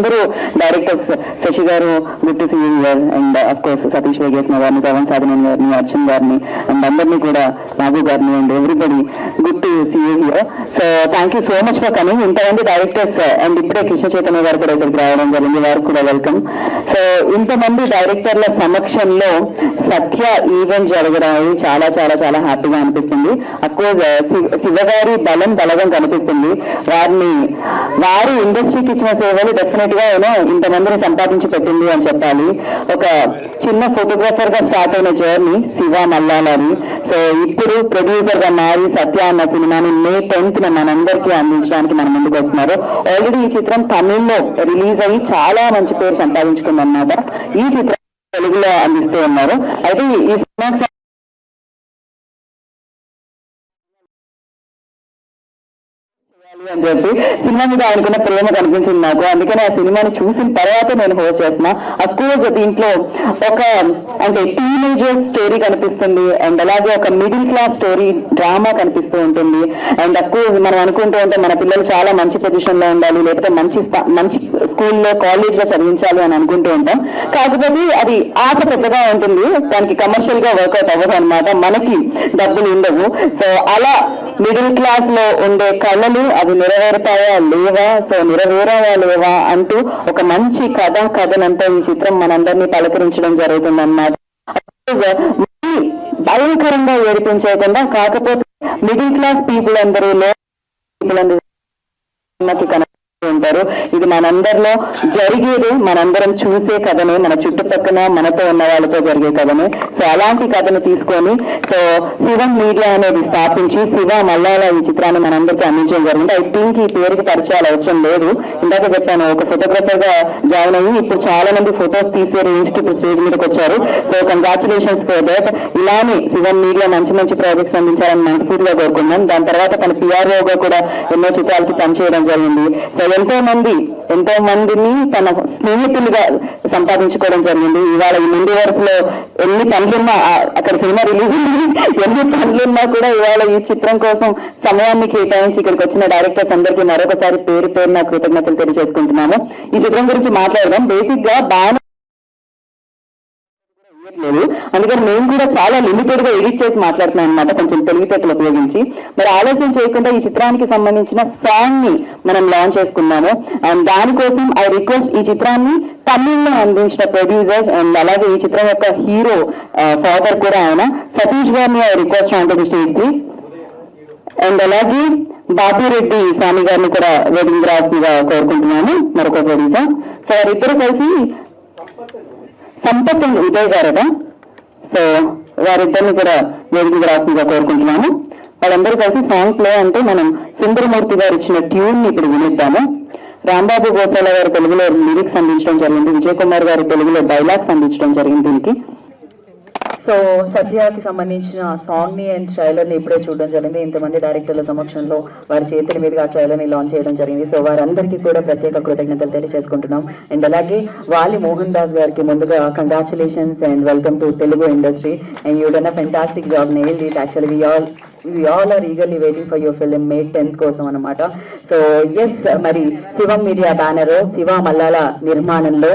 అందరూ directors Sashi garu good to see you here and of course Satish Vegesna గారిని, పవన్ సాధనన్ గారిని, అర్జున్ గారిని అండ్ అందరినీ కూడా నాగు గారిని and everybody good to see you here. So thank you so much for coming. ఇంతమంది డైరెక్టర్స్ అండ్ ఇప్పుడే కృష్ణ చైతన్య గారు కూడా ఇక్కడికి రావడం జరిగింది, వారికి కూడా వెల్కమ్. సో ఇంతమంది డైరెక్టర్ల సమక్షంలో సత్య ఈవెంట్ జరగడం చాలా చాలా చాలా హ్యాపీగా అనిపిస్తుంది. అఫ్కోర్స్ శివగారి బలగం కనిపిస్తుంది. వారు ఇండస్ట్రీకి ఇచ్చిన సేవలు డెఫినెట్ గా ఇంతమందిని సంపాదించి పెట్టింది అని చెప్పాలి. ఒక చిన్న ఫోటోగ్రాఫర్ గా స్టార్ట్ అయిన జర్నీ శివ మల్లాలని, సో ఇప్పుడు ప్రొడ్యూసర్ గా మారి సత్య అన్న సినిమాని May 10th మనందరికీ అందించడానికి మన ముందుకు వస్తున్నారు. ఆల్రెడీ ఈ చిత్రం తమిళ్లో రిలీజ్ అయ్యి చాలా మంచి పేరు సంపాదించుకుందన్నమాట. ఈ చిత్రం తెలుగులో అందిస్తూ ఉన్నారు. అయితే ఈ సినిమాకి అని చెప్పి సినిమా మీద ఆయనకున్న ప్రేమ కనిపించింది నాకు. అందుకని ఆ సినిమాని చూసిన తర్వాత నేను హోస్ట్ చేస్తున్నా. అఫ్ కోర్స్ దీంట్లో ఒక అంటే టీనేజర్ స్టోరీ కనిపిస్తుంది అండ్ అలాగే ఒక మిడిల్ క్లాస్ స్టోరీ డ్రామా కనిపిస్తూ ఉంటుంది. అండ్ అఫ్ కోర్స్ మనం అనుకుంటూ ఉంటే మన పిల్లలు చాలా మంచి పొజిషన్ లో ఉండాలి, లేకపోతే మంచి స్కూల్లో కాలేజ్ లో చదివించాలి అని అనుకుంటూ ఉంటాం. కాకపోతే అది ఆశ పెద్దగా ఉంటుంది, దానికి కమర్షియల్ గా వర్కౌట్ అవ్వదు అనమాట, మనకి డబ్బులు ఉండవు. సో అలా మిడిల్ క్లాస్ లో ఉండే కళలు అవి నెరవేరుతాయా లేవా, సో నెరవేరావా లేవా అంటూ ఒక మంచి కథనంతా ఈ చిత్రం మనందరినీ పలకరించడం జరుగుతుందన్నమాట. భయంకరంగా ఏడిపించకుండా, కాకపోతే మిడిల్ క్లాస్ పీపుల్ అందరూ ఉంటారు. ఇది మనందరిలో జరిగేది, మనందరం చూసే కథనే, మన చుట్టుపక్కల మనతో ఉన్న వాళ్ళతో జరిగే కథనే. సో అలాంటి కథను తీసుకొని సో శివం మీడియా అనేది స్థాపించి శివ మల్లాల ఈ చిత్రాన్ని మనందరికీ అందించడం జరిగింది. ఐ థింక్ ఈ పేరుకి పరిచయాలు అవసరం లేదు, ఇందాక చెప్పాను ఒక ఫోటోగ్రాఫర్ గా జాయిన్ అయ్యి ఇప్పుడు చాలా మంది ఫొటోస్ తీసే రేంజ్ కి ఇప్పుడు స్టేజ్ మీదకి వచ్చారు. So congratulations for that. ఇలానే శివం మీడియా మంచి మంచి ప్రాజెక్ట్స్ అందించాలని మనస్ఫూర్తిగా కోరుకున్నాం. దాని తర్వాత తన పిఆర్ఓగా కూడా ఎన్నో చిత్రాలకి పనిచేయడం జరిగింది. సో ఎంతో మందిని తన స్నేహితులుగా సంపాదించుకోవడం జరిగింది. ఇవాళ ఈ ముందు వరుసలో ఎన్ని పనులున్నా, అక్కడ సినిమా రిలీజ్ ఎన్ని పనులున్నా కూడా ఇవాళ ఈ చిత్రం కోసం సమయాన్ని కేటాయించి ఇక్కడికి వచ్చిన డైరెక్టర్స్ అందరికీ మరొకసారి పేరున కృతజ్ఞతలు తెలియజేసుకుంటున్నాము. ఈ చిత్రం గురించి మాట్లాడదాం. బేసిక్ గా బాగా లేదు, అందుకని మేము కూడా చాలా లిమిటెడ్ గా ఎడిట్ చేసి మాట్లాడుతున్నాం అనమాట, కొంచెం తెలివితేటలు ఉపయోగించి. మరి ఆలస్యం చేయకుండా ఈ చిత్రానికి సంబంధించిన సాంగ్ ని మనం లాంచ్ చేసుకున్నాము. అండ్ దానికోసం ఐ రిక్వెస్ట్ ఈ చిత్రాన్ని తమిళ్లో అందించిన ప్రొడ్యూసర్ అండ్ అలాగే ఈ చిత్రం యొక్క హీరో ఫాదర్ కూడా ఆయన సతీష్ గారిని I request on to the stage please. And అలాగే బాబురెడ్డి స్వామి గారిని కూడా వేదిక రాసిగా కోరుకుంటున్నాను, మరొక ప్రొడ్యూసర్. సో వారిద్దరు కలిసి సంపత్ అండ్ ఉదయ్ గారట, సో వారిద్దరిని కూడా వేదిక రాసిందిగా కోరుకుంటున్నాను. వాళ్ళందరూ కలిసి సాంగ్ ప్లే అంటే మనం సుందరమూర్తి గారు ఇచ్చిన ట్యూన్ ని ఇప్పుడు వినిద్దాము. రాంబాబు గోసాల గారు తెలుగులో లిరిక్స్ అందించడం జరిగింది, విజయ్ కుమార్ గారు తెలుగులో డైలాగ్స్ అందించడం జరిగింది దీనికి. సో సత్యకి సంబంధించిన సాంగ్ ని అండ్ ట్రైలర్ ని ఇప్పుడే చూడడం జరిగింది. ఇంతమంది డైరెక్టర్ల సమక్షంలో వారి చేతుల మీదుగా ట్రైలర్ ని లాంచ్ చేయడం జరిగింది. సో వారందరికీ కూడా ప్రత్యేక కృతజ్ఞతలు తెలియజేసుకుంటున్నాం. అండ్ అలాగే వాలి మోహన్ దాస్ గారికి ముందుగా congratulations and welcome to Telugu industry and you done a fantastic job, nailed it. Actually we all are eagerly waiting for your film May 10th కోసం అన్నమాట. సో ఎస్, మరి శివం మీడియా బ్యానర్ శివ మల్లాల నిర్మాణంలో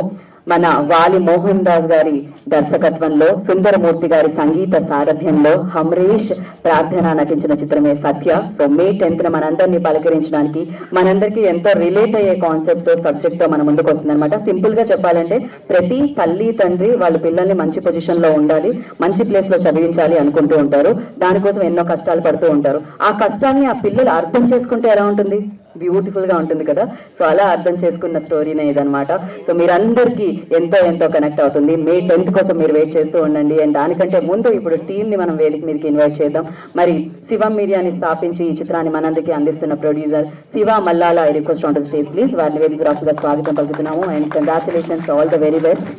మన వాలి మోహన్ దాస్ గారి దర్శకత్వంలో సుందరమూర్తి గారి సంగీత సారథ్యంలో హమ్రేష్ ప్రార్థన నటించిన చిత్రమే సత్య. సో May 10th మనందరినీ పలకరించడానికి, మనందరికీ ఎంతో రిలేట్ అయ్యే కాన్సెప్ట్ తో సబ్జెక్ట్ తో మన ముందుకు వస్తుంది అనమాట. సింపుల్ గా చెప్పాలంటే ప్రతి తల్లి తండ్రి వాళ్ళ పిల్లల్ని మంచి పొజిషన్ లో ఉండాలి, మంచి ప్లేస్ లో చదివించాలి అనుకుంటూ ఉంటారు. దానికోసం ఎన్నో కష్టాలు పడుతూ ఉంటారు. ఆ కష్టాన్ని ఆ పిల్లలు అర్థం చేసుకుంటే ఎలా ఉంటుంది, బ్యూటిఫుల్ గా ఉంటుంది కదా. సో అలా అర్థం చేసుకున్న స్టోరీనే ఇదనమాట. సో మీరందరికీ ఎంతో కనెక్ట్ అవుతుంది. May 10th కోసం మీరు వెయిట్ చేస్తూ ఉండండి. అండ్ దానికంటే ముందు ఇప్పుడు టీమ్ ని మనం వేదిక మీదకి ఇన్వైట్ చేద్దాం. మరి శివం మీడియాని స్థాపించి ఈ చిత్రాన్ని మనందరికీ అందిస్తున్న producer Shiva Mallala I request on to stage please. వారిని వేదిక రాసుగా స్వాగతం పలుకుతున్నాము. And congratulations, all the very best.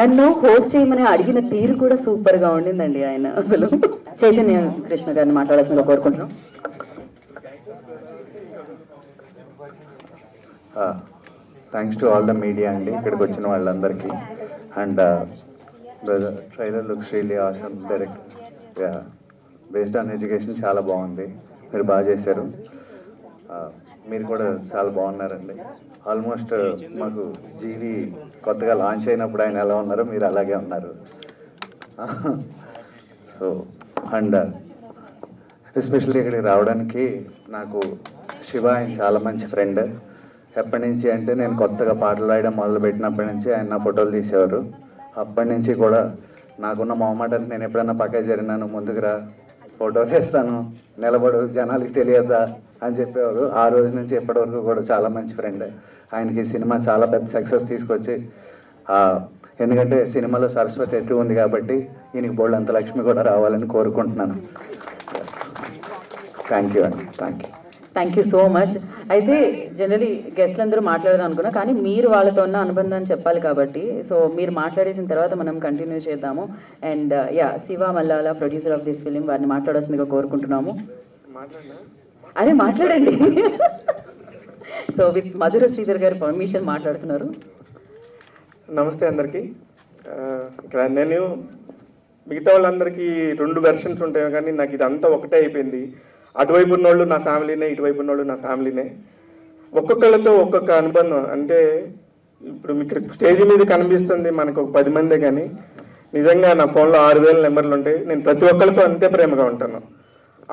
నన్ను హోస్ట్ చేయమని అడిగిన తీరు కూడా సూపర్ గా ఉండిందండి. ఆయన అసలు చైతన్య కృష్ణ గారిని మాట్లాడాల్సిందిగా కోరుకుంటున్నాం. Thanks to all the media అండి, ఇక్కడికి వచ్చిన వాళ్ళందరికీ. And trailer looks really awesome. Direct based on education చాలా బాగుంది, మీరు బాగా చేశారు. మీరు కూడా చాలా బాగున్నారండి. ఆల్మోస్ట్ మాకు జీవి కొత్తగా లాంచ్ అయినప్పుడు ఆయన ఎలా ఉన్నారో మీరు అలాగే ఉన్నారు. సో అండ్ ఎస్పెషల్లీ ఇక్కడికి రావడానికి నాకు శివ ఆయన చాలా మంచి ఫ్రెండ్. ఎప్పటి నుంచి అంటే నేను కొత్తగా పాటలు రాయడం మొదలుపెట్టినప్పటి నుంచి ఆయన నా ఫోటోలు తీసేవారు. అప్పటి నుంచి కూడా నాకున్న మొహమాటానికి నేను ఎప్పుడైనా పక్క జరిగినాను, ముందుకురా ఫోటో తీస్తాను, నిలబడు, జనాలకి తెలియద్దా అని చెప్పేవారు. ఆ రోజు నుంచి ఎప్పటివరకు కూడా చాలా మంచి ఫ్రెండ్. ఆయనకి సినిమా చాలా పెద్ద సక్సెస్ తీసుకొచ్చి, ఎందుకంటే సినిమాలో సరస్వతి ఎక్కువ ఉంది కాబట్టి ఈయనకి బోల్డ్ అంత లక్ష్మి కూడా రావాలని కోరుకుంటున్నాను. థ్యాంక్ యూ అండి. Thank you so much. అయితే జనరలీ గెస్ట్లు అందరూ మాట్లాడదాం అనుకున్నా, కానీ మీరు వాళ్ళతో ఉన్న అనుబంధాన్ని చెప్పాలి కాబట్టి సో మీరు మాట్లాడేసిన తర్వాత మనం కంటిన్యూ చేద్దాము. And Shiva Mallala, producer of this film, వారిని మాట్లాడాల్సిందిగా కోరుకుంటున్నాము. అదే మాట్లాడండి. సో విత్ మధుర శ్రీధర్ గారి పర్మిషన్ మాట్లాడుతున్నారు. నమస్తే అందరికీ. ఇక్కడ నేను మిగతా వాళ్ళందరికీ 2 వెర్షన్స్ ఉంటాయి, కానీ నాకు ఇదంతా ఒకటే అయిపోయింది. అటువైపు ఉన్నోళ్ళు నా ఫ్యామిలీనే, ఇటువైపు ఉన్నోళ్ళు నా ఫ్యామిలీనే. ఒక్కొక్కళ్ళతో ఒక్కొక్క అనుబంధం. అంటే ఇప్పుడు మీకు స్టేజ్ మీద కనిపిస్తుంది మనకు ఒక 10 మందే, కానీ నిజంగా నా ఫోన్లో 6000 నెంబర్లు ఉంటాయి. నేను ప్రతి ఒక్కరితో అంతే ప్రేమగా ఉంటాను.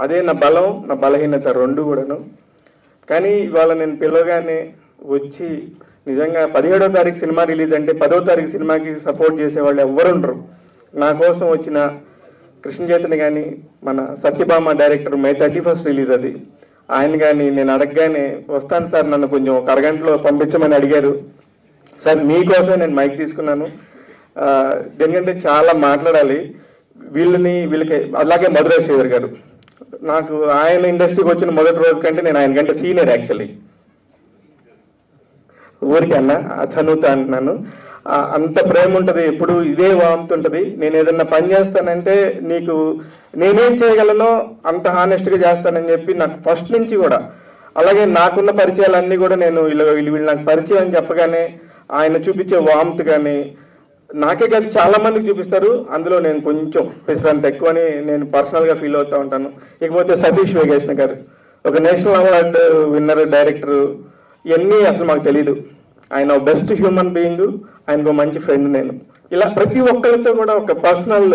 అదే నా బలం, నా బలహీనత 2 కూడాను. కానీ ఇవాళ నేను పిలవగానే వచ్చి నిజంగా 17వ తారీఖు సినిమా రిలీజ్ అంటే 10వ తారీఖు సినిమాకి సపోర్ట్ చేసేవాళ్ళు ఎవరు ఉండరు. నా కోసం వచ్చిన కృష్ణ చైతన్య కానీ, మన సత్యభామ డైరెక్టర్ మే 31st రిలీజ్ అది, ఆయన కానీ నేను అడగగానే వస్తాను సార్, నన్ను కొంచెం ఒక అరగంటలో పంపించమని అడిగారు. సార్ మీకోసమే నేను మైక్ తీసుకున్నాను. ఎందుకంటే చాలా మాట్లాడాలి వీళ్ళకి. అలాగే మధుర శ్రీధర్ గారు, నాకు ఆయన ఇండస్ట్రీకి వచ్చిన మొదటి రోజు కంటే నేను ఆయన కంటే సీనియర్ యాక్చువల్లీ. ఊరికి అన్న చదువుతా అంటున్నాను. అంత ప్రేమ ఉంటుంది, ఎప్పుడు ఇదే వాముతుంటుంది. నేను ఏదన్నా పని చేస్తానంటే నీకు నేనేం చేయగలనో అంత హానెస్ట్గా చేస్తానని చెప్పి నాకు ఫస్ట్ నుంచి కూడా. అలాగే నాకున్న పరిచయాలన్నీ కూడా నేను వీళ్ళు నాకు పరిచయం అని చెప్పగానే ఆయన చూపించే వామ్త్ కానీ నాకే కాదు చాలా మందికి చూపిస్తారు. అందులో నేను కొంచెం పెసిరంత ఎక్కువ అని నేను పర్సనల్గా ఫీల్ అవుతూ ఉంటాను. ఇకపోతే సతీష్ వేగేష్ణ గారు, ఒక నేషనల్ అవార్డు విన్నర్ డైరెక్టరు. ఇవన్నీ అసలు మాకు తెలీదు. ఆయన బెస్ట్ హ్యూమన్ బీయింగ్, ఆయనకు మంచి ఫ్రెండ్. నేను ఇలా ప్రతి ఒక్కరితో కూడా ఒక పర్సనల్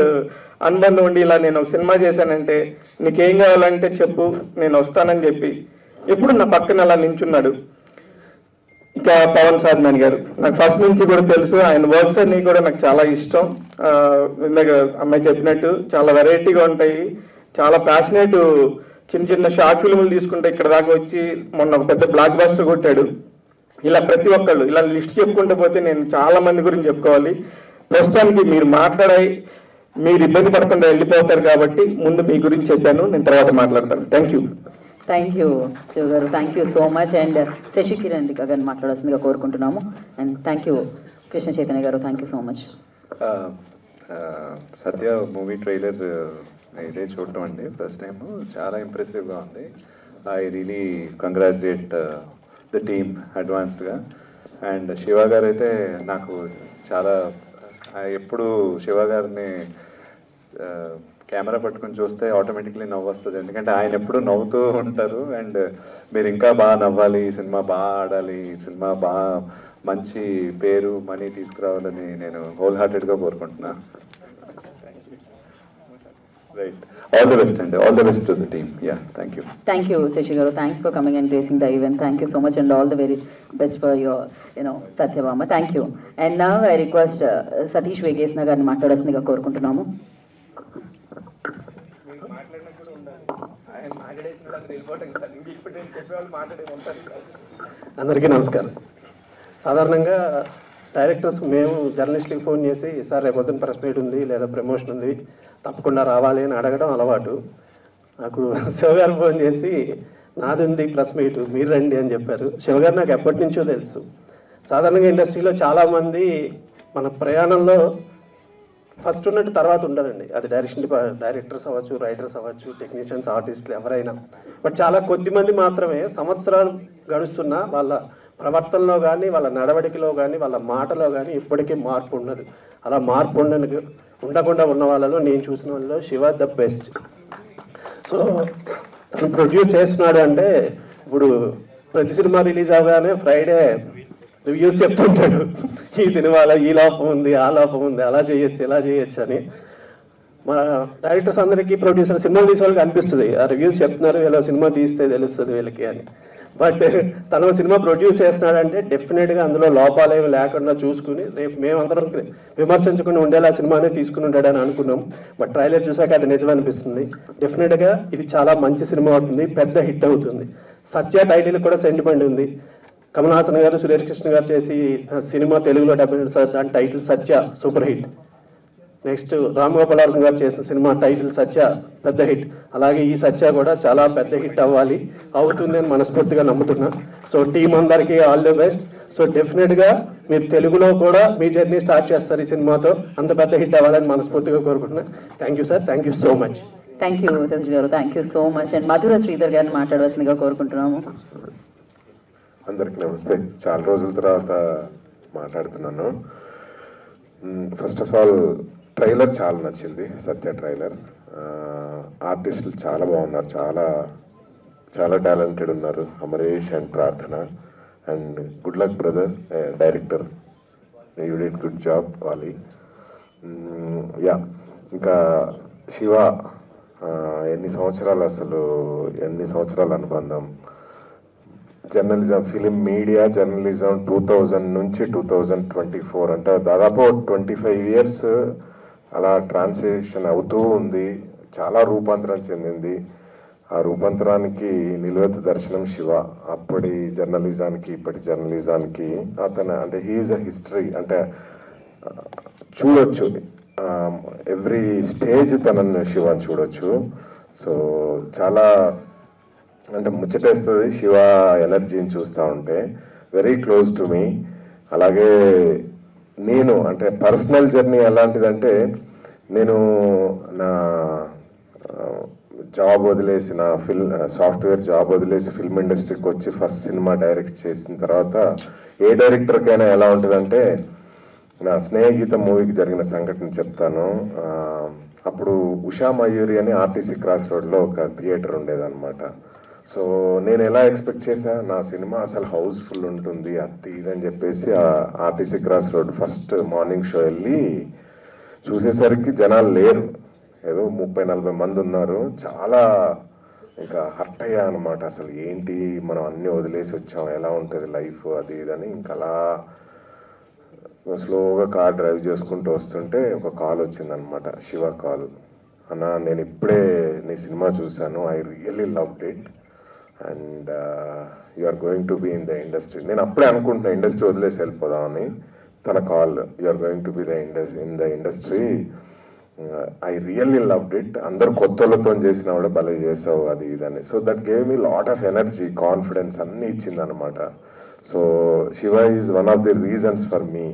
అనుబంధం ఉండి, ఇలా నేను ఒక సినిమా చేశానంటే నీకేం కావాలంటే చెప్పు నేను వస్తానని చెప్పి ఎప్పుడు నా పక్కన అలా నించున్నాడు. ఇక పవన్ సాధనాని గారు నాకు ఫస్ట్ నుంచి కూడా తెలుసు. ఆయన వర్క్స్ అన్ని కూడా నాకు చాలా ఇష్టం. ఇందాక అమ్మాయి చెప్పినట్టు చాలా వెరైటీగా ఉంటాయి, చాలా ప్యాషనేట్. చిన్న చిన్న షార్ట్ ఫిల్ములు తీసుకుంటే ఇక్కడ దాకా వచ్చి మొన్న ఒక పెద్ద బ్లాక్ బస్టర్ కొట్టాడు. ఇలా ప్రతి ఒక్కళ్ళు ఇలా లిస్ట్ చెప్పుకుంటూ పోతే నేను చాలా మంది గురించి చెప్పుకోవాలి. ప్రస్తుతానికి మీరు మాట్లాడాయి, మీరు ఇబ్బంది పడకుండా వెళ్ళిపోతారు కాబట్టి ముందు మీ గురించి చెప్పాను, నేను తర్వాత మాట్లాడతాను. Thank you. Thank you Shiva గారు, thank you so much. And Sashi Kiran గారిని మాట్లాడాల్సిందిగా కోరుకుంటున్నాము. And thank you Krishna Chaitanya గారు, thank you so much. Satya movie trailer ఇదే చూడటం అండి ఫస్ట్ టైం. చాలా ఇంప్రెసివ్గా ఉంది. I really congratulate the team అడ్వాన్స్డ్గా. అండ్ శివ గారు అయితే నాకు చాలా, ఎప్పుడు శివ గారిని కెమెరా పట్టుకొని చూస్తే ఆటోమేటిక్లీ నవ్వు వస్తుంది. ఎందుకంటే ఆయన ఎప్పుడు నవ్వుతూ ఉంటారు. అండ్ మీరు ఇంకా బాగా నవ్వాలి, ఈ సినిమా బాగా ఆడాలి, ఈ సినిమా బాగా మంచి పేరు మనీ తీసుకురావాలని నేను హోల్ హార్టెడ్గా కోరుకుంటున్నాను. రైట్, ఆల్ ది బెస్ట్ అండి, all the best to the team. Yeah, thank you. Thank you Sashi గారు, thanks for coming and gracing the event. Thank you so much and all the very best for your Satyabhama. Thank you. And నా I request Satish Vegeshna గారిని మాట్లాడాల్సిందిగా కోరుకుంటున్నాము. అందరికీ నమస్కారం. సాధారణంగా directors మేము జర్నలిస్ట్కి phone చేసి, సార్ రేపు పొద్దున్న ప్రెస్ మీట్ ఉంది లేదా ప్రమోషన్ ఉంది తప్పకుండా రావాలి అని అడగడం అలవాటు. నాకు శివగారు ఫోన్ చేసి నాది ఉంది ప్రెస్ మీట్ మీరు రండి అని చెప్పారు. శివగారు నాకు ఎప్పటి నుంచో తెలుసు. సాధారణంగా ఇండస్ట్రీలో చాలామంది మన ప్రయాణంలో ఫస్ట్ ఉన్నట్టు తర్వాత ఉండరండి. అది డైరెక్టర్స్ అవ్వచ్చు, రైటర్స్ అవ్వచ్చు, టెక్నీషియన్స్, ఆర్టిస్టులు ఎవరైనా. బట్ చాలా కొద్దిమంది మాత్రమే సంవత్సరాలు గడుస్తున్నా వాళ్ళ ప్రవర్తనలో కానీ, వాళ్ళ నడవడికలో కానీ, వాళ్ళ మాటలో కానీ ఇప్పటికీ మార్పు ఉండదు. అలా మార్పు ఉండకుండా ఉన్న వాళ్ళలో నేను చూసిన వాళ్ళలో శివ ద బెస్ట్. సో తను ప్రొడ్యూస్ చేస్తున్నాడు అంటే ఇప్పుడు ప్రతి సినిమా రిలీజ్ అవగానే ఫ్రైడే రివ్యూస్ చెప్తుంటాడు, ఈ సినిమాలో ఈ లోపం ఉంది, ఆ లోపం ఉంది, అలా చేయొచ్చు, ఇలా చేయొచ్చు అని. మా డైరెక్టర్స్ అందరికీ, ప్రొడ్యూసర్, సినిమా తీసే వాళ్ళకి అనిపిస్తుంది ఆ రివ్యూస్ చెప్తున్నారు, ఇలా సినిమా తీస్తే తెలుస్తుంది వీళ్ళకి అని. బట్ తను సినిమా ప్రొడ్యూస్ చేస్తున్నాడంటే డెఫినెట్గా అందులో లోపాలు ఏమి లేకుండా చూసుకుని రేపు మేమందరం విమర్శించకుండా ఉండేలా సినిమానే తీసుకుని ఉంటాడని అనుకున్నాం. బట్ ట్రైలర్ చూసాక అది నిజం అనిపిస్తుంది. డెఫినెట్గా ఇది చాలా మంచి సినిమా అవుతుంది, పెద్ద హిట్ అవుతుంది. సత్య టైటిల్ కూడా సెంటిమెంట్ ఉంది. కమల్ హాసన్ గారు, సురేష్ కృష్ణ గారు చేసి సినిమా తెలుగులో డబ్బింగ్, దాని title Satya super hit. Next Ram Gopal Varma గారు చేసిన సినిమా టైటిల్ సత్య పెద్ద హిట్. అలాగే ఈ సత్య కూడా చాలా పెద్ద హిట్ అవ్వాలి, అవుతుంది అని మనస్ఫూర్తిగా నమ్ముతున్నా. సో టీం అందరికీ ఆల్ ది బెస్ట్. సో డెఫినెట్గా మీరు తెలుగులో కూడా మీ జర్నీ స్టార్ట్ చేస్తారు ఈ సినిమాతో, అంత పెద్ద హిట్ అవ్వాలని మనస్ఫూర్తిగా కోరుకుంటున్నా. Thank you sir, thank you so much. Thank you Satish గారు, thank you so much. And Madhura Sridhar గారిని మాట్లాడవలసిందిగా కోరుకుంటున్నాము. అందరికి నమస్తే. చాలా రోజుల తర్వాత మాట్లాడుతున్నాను. ఫస్ట్ ఆఫ్ ఆల్ ట్రైలర్ చాలా నచ్చింది, సత్య ట్రైలర్. ఆర్టిస్టులు చాలా బాగున్నారు, చాలా చాలా టాలెంటెడ్ ఉన్నారు. అమరేష్ అండ్ ప్రార్థన. And good luck brother, director, you did good job వాలి. యా, ఇంకా శివ ఎన్ని సంవత్సరాల అనుబంధం. జర్నలిజం, ఫిలిం మీడియా జర్నలిజం 2000 నుంచి 2024 అంటే దాదాపు 25 years అలా ట్రాన్సిషన్ అవుతూ ఉంది. చాలా రూపాంతరం చెందింది. ఆ రూపాంతరానికి నిలువెత్తు దర్శనం శివ. అప్పటి జర్నలిజానికి ఇప్పటి జర్నలిజానికి అతను అంటే హీఈస్ అ హిస్టరీ. అంటే చూడొచ్చు, ఎవ్రీ స్టేజ్ తనను శివాని చూడొచ్చు. సో చాలా అంటే ముచ్చటేస్తుంది శివ ఎనర్జీని చూస్తూ ఉంటే. Very close to me. అలాగే నేను అంటే పర్సనల్ జర్నీ ఎలాంటిదంటే, నేను నా జాబ్ వదిలేసి, నా సాఫ్ట్వేర్ జాబ్ వదిలేసి ఫిల్మ్ ఇండస్ట్రీకి వచ్చి ఫస్ట్ సినిమా డైరెక్ట్ చేసిన తర్వాత ఏ డైరెక్టర్కైనా ఎలా ఉంటుందంటే, నా స్నేహగీతం మూవీకి జరిగిన సంఘటన చెప్తాను. అప్పుడు ఉషా మయూరి అని ఆర్టీసీ క్రాస్ రోడ్లో ఒక థియేటర్ ఉండేదన్నమాట. సో నేను ఎలా ఎక్స్పెక్ట్ చేశా, నా సినిమా అసలు హౌస్ఫుల్ ఉంటుంది అది ఇదని చెప్పేసి ఆ RTC cross road first morning show వెళ్ళి చూసేసరికి జనాలు లేరు, ఏదో 30-40 మంది ఉన్నారు. చాలా ఇంకా హర్ట్ అయ్యా అనమాట. అసలు ఏంటి, మనం అన్నీ వదిలేసి వచ్చాం, ఎలా ఉంటుంది లైఫ్ అది ఇదని. ఇంకా అలా స్లోగా కార్ డ్రైవ్ చేసుకుంటూ వస్తుంటే ఒక కాల్ వచ్చిందనమాట, శివ కాల్. అన్న, నేను ఇప్పుడే నీ సినిమా చూశాను, I really loved it and you are going to be in the industry. నేను అప్పుడే అనుకుంటున్నా ఇండస్ట్రీ వదిలేసి వెళ్ళిపోదామని. తన call, you are going to be in the industry, I really loved it, అందరు కొత్తలతో చేసినా కూడా భలే చేసావు అది ఇదని. So that gave me lot of energy, confidence అన్నీ ఇచ్చింది అనమాట. So Shiva is one of the reasons for me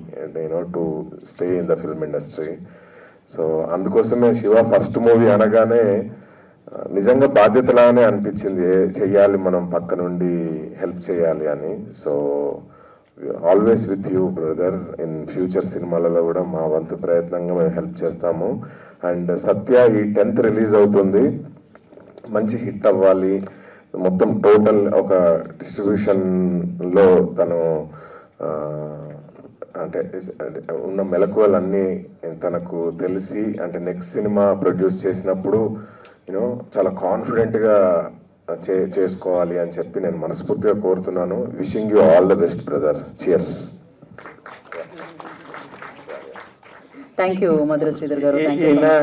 to stay in the film industry. So అందుకోసమే శివ ఫస్ట్ మూవీ అనగానే నిజంగా బాధ్యతలానే అనిపించింది, చెయ్యాలి మనం పక్క నుండి హెల్ప్ చేయాలి అని. So always with you brother. In future సినిమాలలో కూడా మా వంతు ప్రయత్నంగా మేము హెల్ప్ చేస్తాము. అండ్ సత్య ఈ 10th రిలీజ్ అవుతుంది, మంచి హిట్ అవ్వాలి. మొత్తం టోటల్ ఒక డిస్ట్రిబ్యూషన్లో తను అంటే ఉన్న మెలకువలన్నీ తనకు తెలిసి, అంటే నెక్స్ట్ సినిమా ప్రొడ్యూస్ చేసినప్పుడు చాలా కాన్ఫిడెంట్గా చేసుకోవాలి అని చెప్పి నేను మనస్ఫూర్తిగా కోరుతున్నాను. Wishing you all the best brother. Cheers. Thank you Madhura Sridhar గారు.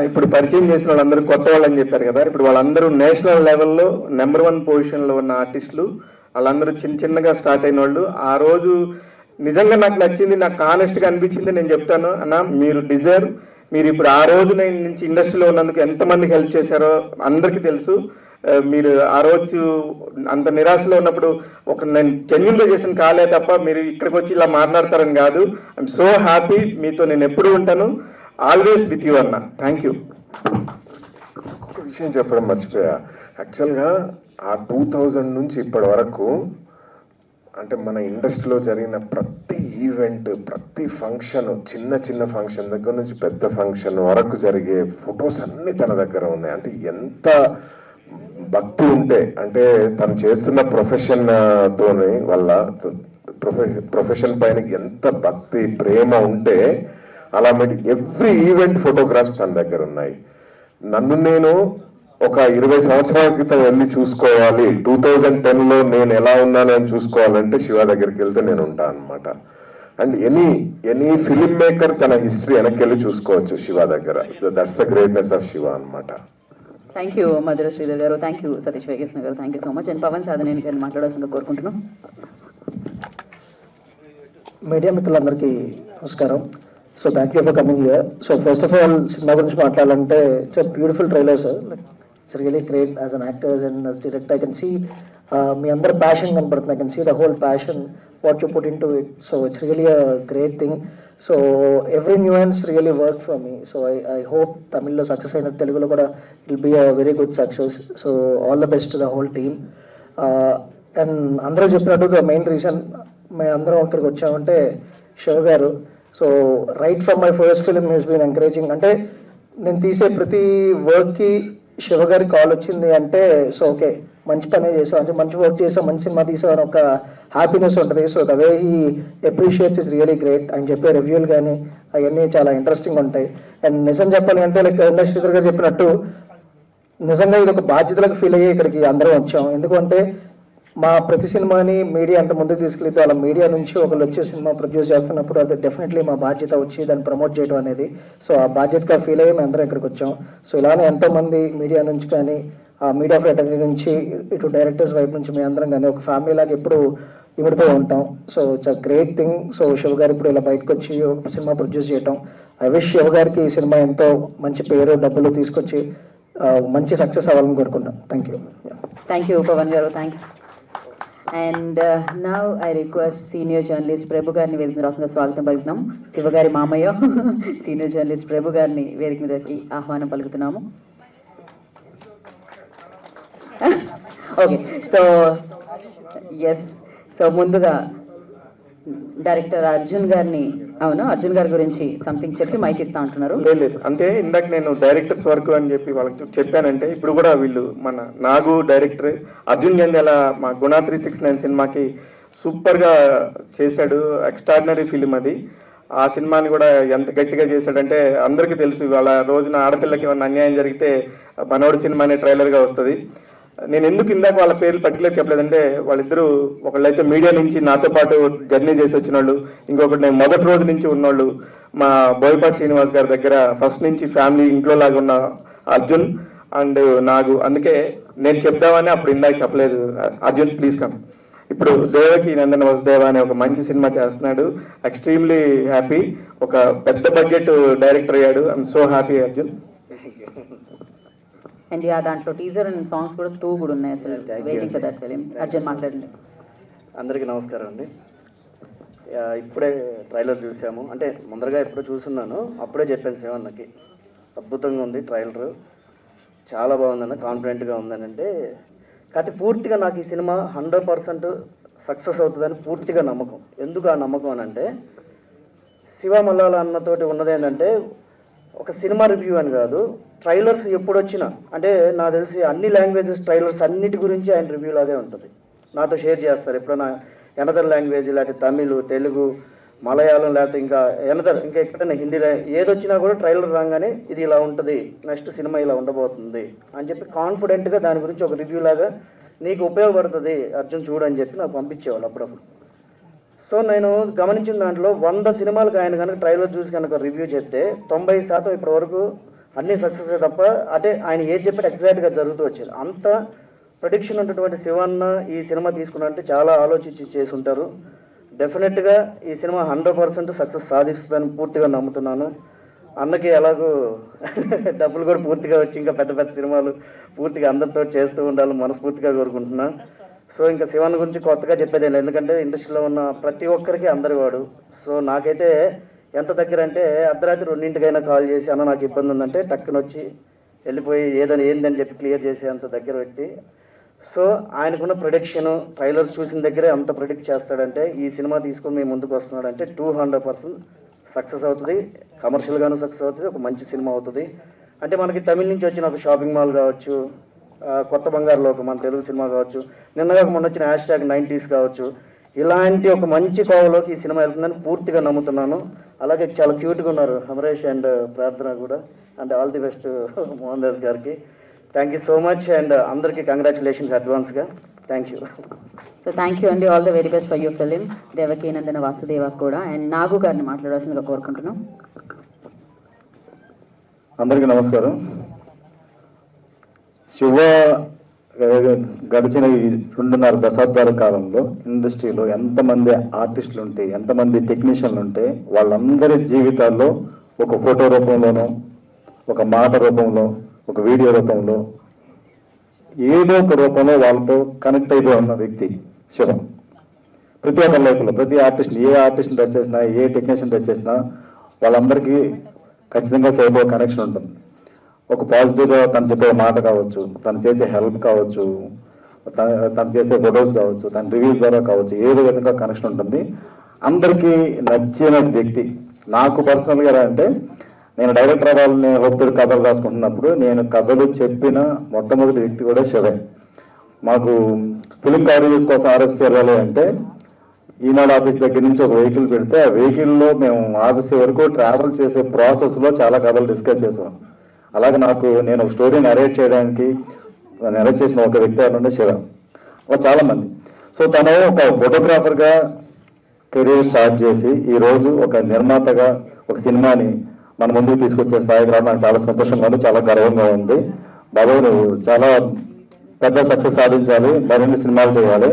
ఇప్పుడు పరిచయం చేసిన వాళ్ళందరూ కొత్త వాళ్ళని చెప్పారు కదా, ఇప్పుడు వాళ్ళందరూ నేషనల్ లెవెల్లో నెంబర్ 1 పొజిషన్లో ఉన్న ఆర్టిస్టులు. వాళ్ళందరూ చిన్నగా స్టార్ట్ అయిన వాళ్ళు. ఆ రోజు నిజంగా నాకు నచ్చింది, నాకు ఆనెస్ట్గా అనిపించింది. నేను చెప్తాను అన్న, మీరు డిజర్వ్. మీరు ఇప్పుడు ఆ రోజు నుంచి ఇండస్ట్రీలో ఉన్నందుకు ఎంతమందికి హెల్ప్ చేశారో అందరికీ తెలుసు. మీరు ఆ రోజు అంత నిరాశలో ఉన్నప్పుడు నేను జెన్యున్గా చేసిన కాలే తప్ప మీరు ఇక్కడికి వచ్చి ఇలా మాట్లాడతారని కాదు. ఐఎమ్ సో హ్యాపీ, మీతో నేను ఎప్పుడు ఉంటాను, ఆల్వేస్ విత్ యూ అన్న. Thank you. ఒక విషయం చెప్పడం మర్చిపోయా. యాక్చువల్గా ఆ 2000 నుంచి ఇప్పటి వరకు అంటే మన ఇండస్ట్రీలో జరిగిన ప్రతి ఈవెంట్, ప్రతి ఫంక్షన్, చిన్న ఫంక్షన్ దగ్గర నుంచి పెద్ద ఫంక్షన్ వరకు జరిగే ఫొటోస్ అన్నీ తన దగ్గర ఉన్నాయి. అంటే ఎంత భక్తి ఉంటే, అంటే తను చేస్తున్న ప్రొఫెషన్ తోని వల్ల ప్రొఫెషన్ పైన ఎంత భక్తి ప్రేమ ఉంటే అలా ఎవ్రీ ఈవెంట్ ఫోటోగ్రాఫ్స్ తన దగ్గర ఉన్నాయి. నన్ను నేను ఒక 20 సంవత్సరాల క్రితం వెళ్ళి చూసుకోవాలి, 2010లో నేను ఎలా ఉన్నాను అని చూసుకోవాలంటే శివ దగ్గరికి వెళ్తే నేను ఉంటాను అనమాట. అండ్ ఎనీ ఫిల్మ్ మేకర్ తన హిస్టరీ వెనక్కి వెళ్ళి చూసుకోవచ్చు శివ దగ్గర. That's the greatness of Shiva అనమాట. థ్యాంక్ యూ మధుర శ్రీధర్ గారు, థ్యాంక్ యూ సతీష్ వెంకటేశ్వర గారు, thank you so much. And Pawan Sadhaneni గారిని మాట్లాడాల్సిందిగా కోరుకుంటున్నాం. మీడియా మిత్రులందరికీ నమస్కారం. So thank you for coming here. So first of all cinema గురించి మాట్లాడాలంటే it's a beautiful trailer sir. Like it's really great as an actors and as director. I can see మీ అందరి passion కనపడుతుంది. I can see the whole passion what you put into it. So it's really a great thing. So every nuance really work for me. So I hope తమిళ్లో success అయిన తెలుగులో కూడా it will be a very good success. So all the best to the whole team. And అందరూ చెప్పినట్టు the main reason మేము అందరం అక్కడికి వచ్చామంటే Shiva garu. So right from my first film he's been encouraging. అంటే నేను తీసే ప్రతి వర్క్కి శివ గారి కాల్ వచ్చింది అంటే సో ఓకే మంచి పనే చేసాం, అంటే మంచి వర్క్ చేసాం, మంచి సినిమా తీసాం ఒక హ్యాపీనెస్ ఉంటుంది. So the way he appreciates is really great. ఆయన చెప్పే రివ్యూలు కానీ అవన్నీ చాలా ఇంట్రెస్టింగ్ ఉంటాయి. అండ్ నిజం చెప్పాలి అంటే లైక్ శ్రీధర్ గారు చెప్పినట్టు నిజంగా ఇది ఒక బాధ్యతలకు ఫీల్ అయ్యి ఇక్కడికి అందరం వచ్చాం. ఎందుకంటే మా ప్రతి సినిమాని మీడియా అంత ముందుకు తీసుకెళ్తే అలా మీడియా నుంచి ఒకళ్ళు వచ్చే సినిమా ప్రొడ్యూస్ చేస్తున్నప్పుడు అది డెఫినెట్లీ మా బాధ్యత వచ్చి దాన్ని ప్రమోట్ చేయడం అనేది. సో ఆ బాధ్యతగా ఫీల్ అయ్యి మేము అందరం ఇక్కడికి వచ్చాం. సో ఇలానే ఎంతోమంది మీడియా నుంచి కానీ ఆ మీడియా ఫ్రెటర్నిటీ నుంచి ఇటు డైరెక్టర్స్ వైపు నుంచి మేము అందరం కానీ ఒక ఫ్యామిలీ లాగా ఎప్పుడు ఇమిడిపోయి ఉంటాం. So it's a great thing. So Shiva గారు ఇప్పుడు ఇలా బయటకు వచ్చి ఒక సినిమా ప్రొడ్యూస్ చేయటం, ఐ విష్ శివ గారికి ఈ సినిమా ఎంతో మంచి పేరు డబ్బులు తీసుకొచ్చి మంచి సక్సెస్ అవ్వాలని కోరుకుంటాం. Thank you. Thank you Pawan గారు, thanks. And now I request senior journalist Prabhu గారిని వేదిక మీద రాసిన స్వాగతం పలుకుతున్నాం. శివ గారి మామయ్య సీనియర్ జర్నలిస్ట్ ప్రభు గారిని వేదిక మీదకి ఆహ్వానం పలుకుతున్నాము. ఓకే, సో ఎస్, సో ముందుగా డైరెక్టర్ అర్జున్ గారిని, అవును అర్జున్ గారి గురించి సంథింగ్ చెప్పి మైక్ ఇస్తా అంటున్నారు. లేదు అంటే ఇందాక నేను డైరెక్టర్స్ వర్క్ అని చెప్పి వాళ్ళకి చెప్పానంటే ఇప్పుడు కూడా వీళ్ళు మన నాగు డైరెక్టర్ అర్జున్ జంధ్యాల మా గుణ 369 సినిమాకి సూపర్గా చేశాడు. ఎక్స్ట్రాడినరీ ఫిలిం అది. ఆ సినిమాని కూడా ఎంత గట్టిగా చేశాడంటే అందరికీ తెలుసు. ఇవాళ రోజున ఆడపిల్లకి ఏమన్నా అన్యాయం జరిగితే మనోడు సినిమా అనే ట్రైలర్గా వస్తుంది. నేను ఎందుకు ఇందాక వాళ్ళ పేర్లు పర్టికులర్ చెప్పలేదంటే వాళ్ళిద్దరూ ఒకళ్ళైతే మీడియా నుంచి నాతో పాటు జర్నీ చేసి వచ్చిన వాళ్ళు, ఇంకొకటి నేను మొదటి రోజు నుంచి ఉన్నోళ్ళు మా బోయపాటి శ్రీనివాస్ గారి దగ్గర ఫస్ట్ నుంచి ఫ్యామిలీ ఇంట్లో లాగా ఉన్న అర్జున్ అండ్ నాగు. అందుకే నేను చెప్దామని అప్పుడు ఇందాక చెప్పలేదు. Arjun please come. ఇప్పుడు దేవకి నందన వసుదేవ అనే ఒక మంచి సినిమా చేస్తున్నాడు. Extremely happy. ఒక పెద్ద బడ్జెట్ డైరెక్టర్ అయ్యాడు. I'm so happy Arjun. And yeah దాంట్లో టీజర్ అండ్ సాంగ్స్ కూడా 2 కూడా ఉన్నాయి. అసలు waiting for that film. Arjun మాట్లాడండి. అందరికీ నమస్కారం అండి. ఇప్పుడే ట్రైలర్ చూసాము, అంటే ముందరగా ఎప్పుడో చూస్తున్నాను, అప్పుడే చెప్పాను శివన్నకి అద్భుతంగా ఉంది ట్రైలర్, చాలా బాగుందన్న, కాన్ఫిడెంట్గా ఉందని. అంటే కాకపోతే పూర్తిగా నాకు ఈ సినిమా 100% సక్సెస్ అవుతుందని పూర్తిగా నమ్మకం. ఎందుకు ఆ నమ్మకం అని అంటే శివ మల్లాల అన్నతోటి ఉన్నది ఏంటంటే ఒక సినిమా రివ్యూ అని కాదు, ట్రైలర్స్ ఎప్పుడు వచ్చినా అంటే నాకు తెలిసి అన్ని లాంగ్వేజెస్ ట్రైలర్స్ అన్నిటి గురించి ఆయన రివ్యూ లాగే ఉంటుంది. నాతో షేర్ చేస్తారు ఎప్పుడైనా ఎనదర్ లాంగ్వేజ్, లేకపోతే తమిళ్, తెలుగు, మలయాళం, లేకపోతే ఇంకా ఇంకా ఎక్కడైనా హిందీలో ఏదొచ్చినా కూడా ట్రైలర్ రాగానే ఇది ఇలా ఉంటుంది, నెక్స్ట్ సినిమా ఇలా ఉండబోతుంది అని చెప్పి కాన్ఫిడెంట్గా దాని గురించి ఒక రివ్యూ లాగా నీకు ఉపయోగపడుతుంది అర్జున్ చూడు అని చెప్పి నాకు పంపించేవాళ్ళు అప్పుడప్పుడు. సో నేను గమనించిన దాంట్లో 100 సినిమాలకు ఆయన కనుక ట్రైలర్ చూసి కనుక రివ్యూ చెప్తే 90% ఇప్పటి వరకు అన్నీ సక్సెస్ తప్ప అంటే ఆయన ఏది చెప్పాడు ఎగ్జాక్ట్గా జరుగుతూ వచ్చేది. అంత ప్రొడిక్షన్ ఉన్నటువంటి శివన్న ఈ సినిమా తీసుకున్నంటే చాలా ఆలోచించి చేసి ఉంటారు. డెఫినెట్గా ఈ సినిమా 100% సక్సెస్ సాధిస్తుందని పూర్తిగా నమ్ముతున్నాను. అన్నకి ఎలాగో డబ్బులు కూడా పూర్తిగా వచ్చి ఇంకా పెద్ద పెద్ద సినిమాలు పూర్తిగా అందరితో చేస్తూ ఉండాలని మనస్ఫూర్తిగా కోరుకుంటున్నా. సో ఇంకా శివన్న గురించి కొత్తగా చెప్పేది లేదు, ఎందుకంటే ఇండస్ట్రీలో ఉన్న ప్రతి ఒక్కరికి అందరి వాడు. సో నాకైతే ఎంత దగ్గర అంటే అర్ధరాత్రి 2 కాల్ చేసి అన్న నాకు ఇబ్బంది ఉందంటే టక్కున వచ్చి వెళ్ళిపోయి ఏందని చెప్పి క్లియర్ చేసి అంత దగ్గర పెట్టి. సో ఆయనకున్న ప్రొడిక్షన్ ట్రైలర్స్ చూసిన దగ్గరే అంత ప్రొడిక్ట్ చేస్తాడంటే ఈ సినిమా తీసుకొని మేము ముందుకు వస్తున్నాడంటే 200% సక్సెస్ అవుతుంది. కమర్షియల్గాను సక్సెస్ అవుతుంది, ఒక మంచి సినిమా అవుతుంది. అంటే మనకి తమిళ నుంచి వచ్చిన ఒక షాపింగ్ మాల్ కావచ్చు, కొత్త బంగారు లోకం మన తెలుగు సినిమా కావచ్చు, నిన్నగా మొన్న వచ్చిన #90s కావచ్చు, ఇలాంటి ఒక మంచి కోవలోకి ఈ సినిమా వెళ్తుందని పూర్తిగా నమ్ముతున్నాను. అలాగే చాలా క్యూట్గా ఉన్నారు అమరేష్ అండ్ ప్రార్థన కూడా. And all the best Mohan Das గారికి. Thank you so much and అందరికీ కంగ్రాచులేషన్స్ అడ్వాన్స్గా. Thank you. So thank you అండి, all the very best for your film. Devaki Nandana Vasudeva కూడా అండ్ నాగు గారిని మాట్లాడాల్సిందిగా కోరుకుంటున్నాం. అందరికీ నమస్కారం. శివ గడిచిన ఈ 2.5 దశాబ్దాల కాలంలో ఇండస్ట్రీలో ఎంతమంది ఆర్టిస్టులు ఉంటే, ఎంతమంది టెక్నీషియన్లు ఉంటే, వాళ్ళందరి జీవితాల్లో ఒక ఫోటో రూపంలోనో, ఒక మాట రూపంలో, ఒక వీడియో రూపంలో, ఏదో ఒక రూపంలో వాళ్ళతో కనెక్ట్ అయిపోయి ఉన్న వ్యక్తి శివ. ప్రతి ఒక్క లైఫ్లో ప్రతి ఆర్టిస్ట్, ఏ ఆర్టిస్ట్ని టచ్ చేసినా, ఏ టెక్నీషియన్ టచ్ చేసినా వాళ్ళందరికీ ఖచ్చితంగా శివతో కనెక్షన్ ఉంటుంది. ఒక పాజిటివ్గా తను చెప్పే మాట కావచ్చు, తను చేసే హెల్ప్ కావచ్చు, తను చేసే ఫొటోస్ కావచ్చు, తన రివ్యూస్ ద్వారా కావచ్చు, ఏదో విధంగా కనెక్షన్ ఉంటుంది. అందరికీ నచ్చిన వ్యక్తి. నాకు పర్సనల్గా ఎలా అంటే, నేను డైరెక్టర్ అవ్వాలని హోప్తో కథలు రాసుకుంటున్నప్పుడు నేను కథలు చెప్పిన మొట్టమొదటి వ్యక్తి కూడా శివే. మాకు ఫిలిం కవరేజెస్ కోసం RFC వెళ్ళాలి అంటే ఈనాడు ఆఫీస్ దగ్గర నుంచి ఒక వెహికల్ పెడితే ఆ వెహికల్లో మేము ఆఫీస్ వరకు ట్రావెల్ చేసే ప్రాసెస్లో చాలా కథలు డిస్కస్ చేసాం. అలాగే నేను ఒక స్టోరీ నరేట్ చేయడానికి నరేట్ చేసిన ఒక వ్యక్తి ఎవరంటే శివ. అలా చాలామంది. సో తను ఒక ఫోటోగ్రాఫర్గా కెరీర్ స్టార్ట్ చేసి ఈరోజు ఒక నిర్మాతగా ఒక సినిమాని మన ముందుకు తీసుకొచ్చే స్థాయికి రావడం నాకు చాలా సంతోషంగా ఉంది, చాలా గర్వంగా ఉంది. బాబు నువ్వు చాలా పెద్ద సక్సెస్ సాధించాలి, మరిన్ని సినిమాలు చేయాలి.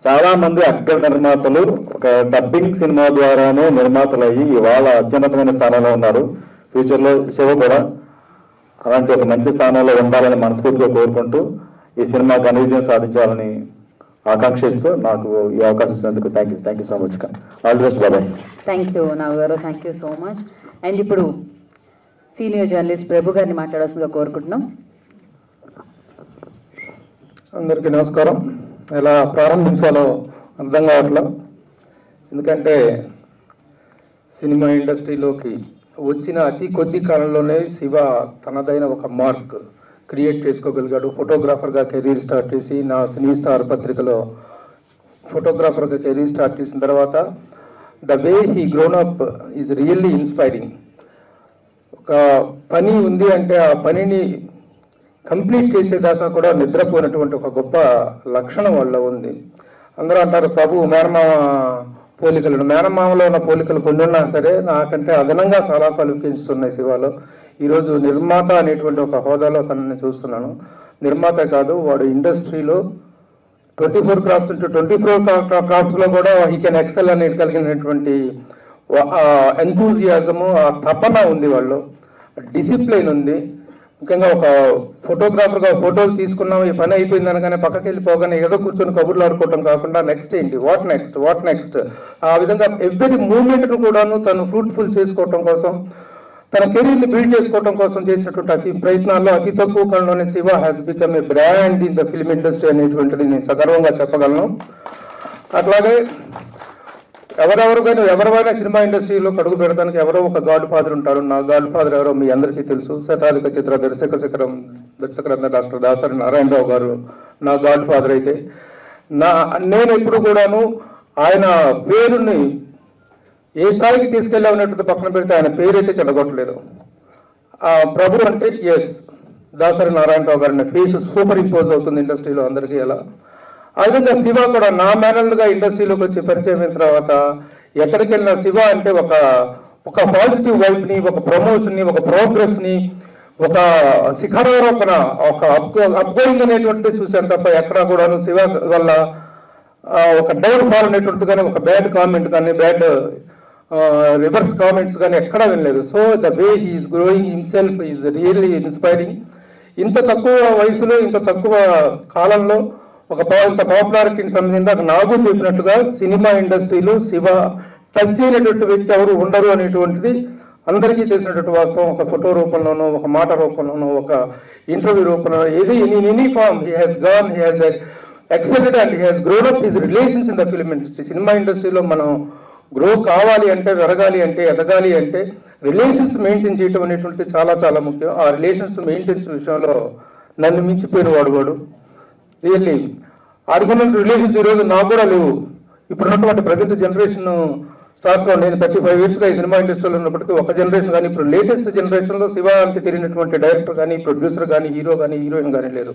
చాలా మంది అగ్ర నిర్మాతలు ఒక డబ్బింగ్ సినిమా ద్వారానే నిర్మాతలు అయ్యి ఇవాళ అత్యున్నతమైన స్థానంలో ఉన్నారు. ఫ్యూచర్లో శివ కూడా అలాంటి ఒక మంచి స్థానంలో ఉండాలని మనస్ఫూర్తిగా కోరుకుంటూ ఈ సినిమా ఘన విజయం సాధించాలని ఆకాంక్షిస్తూ నాకు ఈ అవకాశం ఇచ్చినందుకు thank you so much. All the best. బాబాయ్. థ్యాంక్ యూ నాగు గారు, thank you so much. And ఇప్పుడు సీనియర్ జర్నలిస్ట్ ప్రభు గారిని మాట్లాడాల్సిందిగా కోరుకుంటున్నాం. అందరికీ నమస్కారం. ఎలా ప్రారంభించాలో అర్థం కావట్లా, ఎందుకంటే సినిమా ఇండస్ట్రీలోకి వచ్చిన అతి కొద్ది కాలంలోనే శివ తనదైన ఒక మార్క్ క్రియేట్ చేసుకోగలిగాడు. ఫోటోగ్రాఫర్గా కెరీర్ స్టార్ట్ చేసి నా సినీ స్టార్ పత్రికలో ఫోటోగ్రాఫర్గా కెరీర్ స్టార్ట్ చేసిన తర్వాత the way he grown up is really inspiring. ఒక పని ఉంది అంటే ఆ పనిని కంప్లీట్ చేసేదాకా కూడా నిద్రపోయినటువంటి ఒక గొప్ప లక్షణం వాళ్ళ ఉంది. అందరూ అంటారు ప్రభు మేనమామ పోలికలను. మేనమామలో ఉన్న పోలికలు కొన్ని ఉన్నా సరే నాకంటే అదనంగా చాలా క్వాలిఫికేషన్స్ ఉన్నాయి శివాలో. ఈరోజు నిర్మాత అనేటువంటి ఒక హోదాలో తనని చూస్తున్నాను. నిర్మాత కాదు, వాడు ఇండస్ట్రీలో 24 క్రాఫ్ట్స్ ఉంటే 24 క్రాఫ్ట్స్లో కూడా హీ కెన్ ఎక్సెల్ అనేది కలిగినటువంటి ఎంతూజియాజము, ఆ తపన ఉంది వాళ్ళు, డిసిప్లైన్ ఉంది. ముఖ్యంగా ఒక ఫోటోగ్రాఫర్గా ఫోటోలు తీసుకున్నాం, ఈ పని అయిపోయింది అనగానే పక్కకి వెళ్ళిపోగానే ఏదో కూర్చొని కబుర్లు ఆడుకోవటం కాకుండా నెక్స్ట్ ఏంటి, వాట్ నెక్స్ట్ ఆ విధంగా ఎవ్రీ మూమెంట్ను కూడాను తను ఫ్రూట్ఫుల్ చేసుకోవటం కోసం, తన కెరీర్ని బిల్డ్ చేసుకోవడం కోసం చేసినటువంటి అతి ప్రయత్నాల్లో అతి తక్కువ కాలంలోనే Shiva has become a brand in the film industry అనేటువంటిది నేను సగర్వంగా చెప్పగలను. అట్లాగే ఎవరైనా సినిమా ఇండస్ట్రీలో అడుగు పెడతానికి ఎవరో ఒక గాడ్ ఫాదర్ ఉంటారు. నా గాడ్ ఫాదర్ ఎవరో మీ అందరికీ తెలుసు. శతాధిక చిత్ర దర్శకరత్న డాక్టర్ దాసరి నారాయణరావు గారు నా గాడ్ ఫాదర్. అయితే నేను ఎప్పుడు కూడాను ఆయన పేరుని ఏ స్థాయికి తీసుకెళ్ళామన్నట్టు పక్కన పెడితే ఆయన పేరైతే చెడగొట్టలేదు. ప్రభు అంటే ఎస్ దాసరి నారాయణరావు గారి ఫేస్ సూపర్ ఇంపోజ్ అవుతుంది ఇండస్ట్రీలో అందరికీ. ఎలా ఆ విధంగా శివ కూడా నా మేనల్గా ఇండస్ట్రీలోకి వచ్చి పరిచయం అయిన తర్వాత ఎక్కడికి వెళ్ళిన శివ అంటే ఒక పాజిటివ్ వైపుని, ఒక ప్రమోషన్ని, ఒక ప్రోగ్రెస్ని, ఒక శిఖరారోపణ, ఒక అప్గోయింగ్ అనేటువంటిది చూశాను తప్ప ఎక్కడా కూడాను శివ వల్ల ఒక డౌన్ ఫాల్ అనేటువంటిది కానీ, ఒక బ్యాడ్ కామెంట్ కానీ, బ్యాడ్ రివర్స్ కామెంట్స్ కానీ ఎక్కడా వినలేదు. So the way he's growing himself is really inspiring. ఇంత తక్కువ వయసులో, ఇంత తక్కువ కాలంలో ఇంత పాపులారిటీని సంబంధించి నాకు చెప్పినట్టుగా సినిమా ఇండస్ట్రీలో శివ టచ్ చేయనటువంటి వ్యక్తి ఎవరు ఉండరు అనేటువంటిది అందరికీ తెలిసినటువంటి వాస్తవం. ఒక ఫోటో రూపంలోనో, ఒక మాట రూపంలోనో, ఒక ఇంటర్వ్యూ రూపంలో, ఏది in any form he has gone, he has excelled and he has grown up his relations in the film industry. Cinema ఇండస్ట్రీలో మనం గ్రో కావాలి అంటే, పెరగాలి అంటే, ఎదగాలి అంటే రిలేషన్స్ మెయింటైన్ చేయడం అనేటువంటిది చాలా చాలా ముఖ్యం. ఆ రిలేషన్స్ మెయింటెన్స్ విషయంలో నన్ను మించిపోయిన వాడు రియల్లీ ఆడుకున్న రిలేషన్స్ ఈరోజు నాకు కూడా లేవు. ఇప్పుడున్నటువంటి ప్రజెంట్ జనరేషన్ స్టార్ట్లో నేను 35 yearsగా ఈ సినిమా ఇండస్ట్రీలో ఉన్నప్పటికీ ఒక జనరేషన్ కానీ ఇప్పుడు లేటెస్ట్ జనరేషన్లో శివ అంటే తిరిగినటువంటి డైరెక్టర్ కానీ ప్రొడ్యూసర్ కానీ హీరో కానీ హీరోయిన్ కానీ లేరు.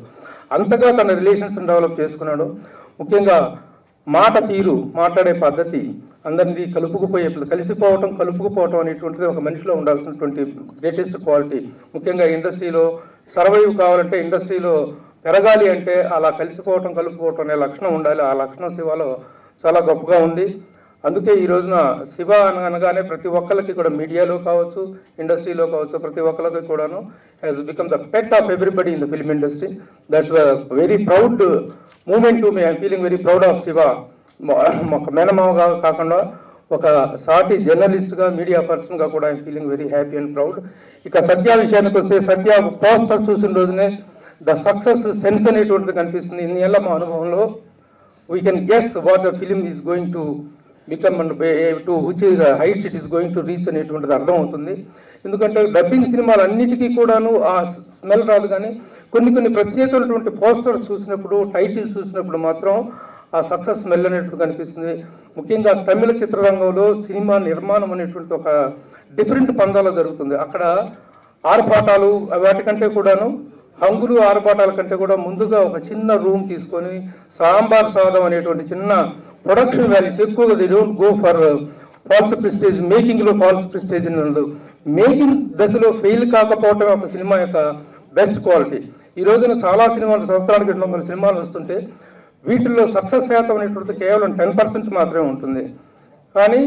అంతగా తన రిలేషన్స్ డెవలప్ చేసుకున్నాడు. ముఖ్యంగా మాట తీరు, మాట్లాడే పద్ధతి, అందరినీ కలుపుకుపోవటం అనేటువంటిది ఒక మనిషిలో ఉండాల్సినటువంటి గ్రేటెస్ట్ క్వాలిటీ. ముఖ్యంగా ఇండస్ట్రీలో సర్వైవ్ కావాలంటే, ఇండస్ట్రీలో పెరగాలి అంటే అలా కలుపుకోవటం అనే లక్షణం ఉండాలి. ఆ లక్షణం శివలో చాలా గొప్పగా ఉంది. అందుకే ఈ రోజున శివ అనగానే ప్రతి ఒక్కరికి కూడా మీడియాలో కావచ్చు, ఇండస్ట్రీలో కావచ్చు, ప్రతి ఒక్కరికి కూడాను has become the pet of everybody in the film industry. That's very proud moment to me. I'm feeling very proud of Shiva. ఒక మేనమావగా కాకుండా ఒక సాటి జర్నలిస్ట్గా, మీడియా పర్సన్గా కూడా I'm feeling very happy and proud. ఇక సత్య విషయానికి వస్తే, సత్య పోస్టర్ చూసిన రోజునే ద సక్సెస్ సెన్స్ అనేటువంటిది కనిపిస్తుంది. ఇన్నేళ్ల మా అనుభవంలో we can guess what the film is going to become and to which is heights it is going to reach అనేటువంటిది అర్థమవుతుంది. ఎందుకంటే డబ్బింగ్ సినిమాలు అన్నిటికీ కూడాను ఆ స్మెల్ రాదు, కానీ కొన్ని ప్రత్యేకమైనటువంటి పోస్టర్స్ చూసినప్పుడు, టైటిల్స్ చూసినప్పుడు మాత్రం ఆ సక్సెస్ స్మెల్ అనేటువంటిది కనిపిస్తుంది. ముఖ్యంగా తమిళ చిత్రరంగంలో సినిమా నిర్మాణం అనేటువంటి ఒక డిఫరెంట్ పందాలో జరుగుతుంది. అక్కడ ఆర్భాటాలు వాటికంటే కూడాను, హంగులు ఆర్భాటాల కంటే కూడా ముందుగా ఒక చిన్న రూమ్ తీసుకొని సాంబార్ సాదం అనేటువంటి చిన్న ప్రొడక్షన్ వాల్యూస్ ఎక్కువగా they don't go for false prestige. మేకింగ్లో ఫాల్స్ ప్రెస్టేజ్ ఉండదు. మేకింగ్ దశలో ఫెయిల్ కాకపోవటం ఒక సినిమా యొక్క బెస్ట్ క్వాలిటీ. ఈ రోజున చాలా సినిమాలు, సంవత్సరానికి 200 సినిమాలు వస్తుంటే వీటిల్లో సక్సెస్ శాతం అనేటువంటిది కేవలం 10% మాత్రమే ఉంటుంది. కానీ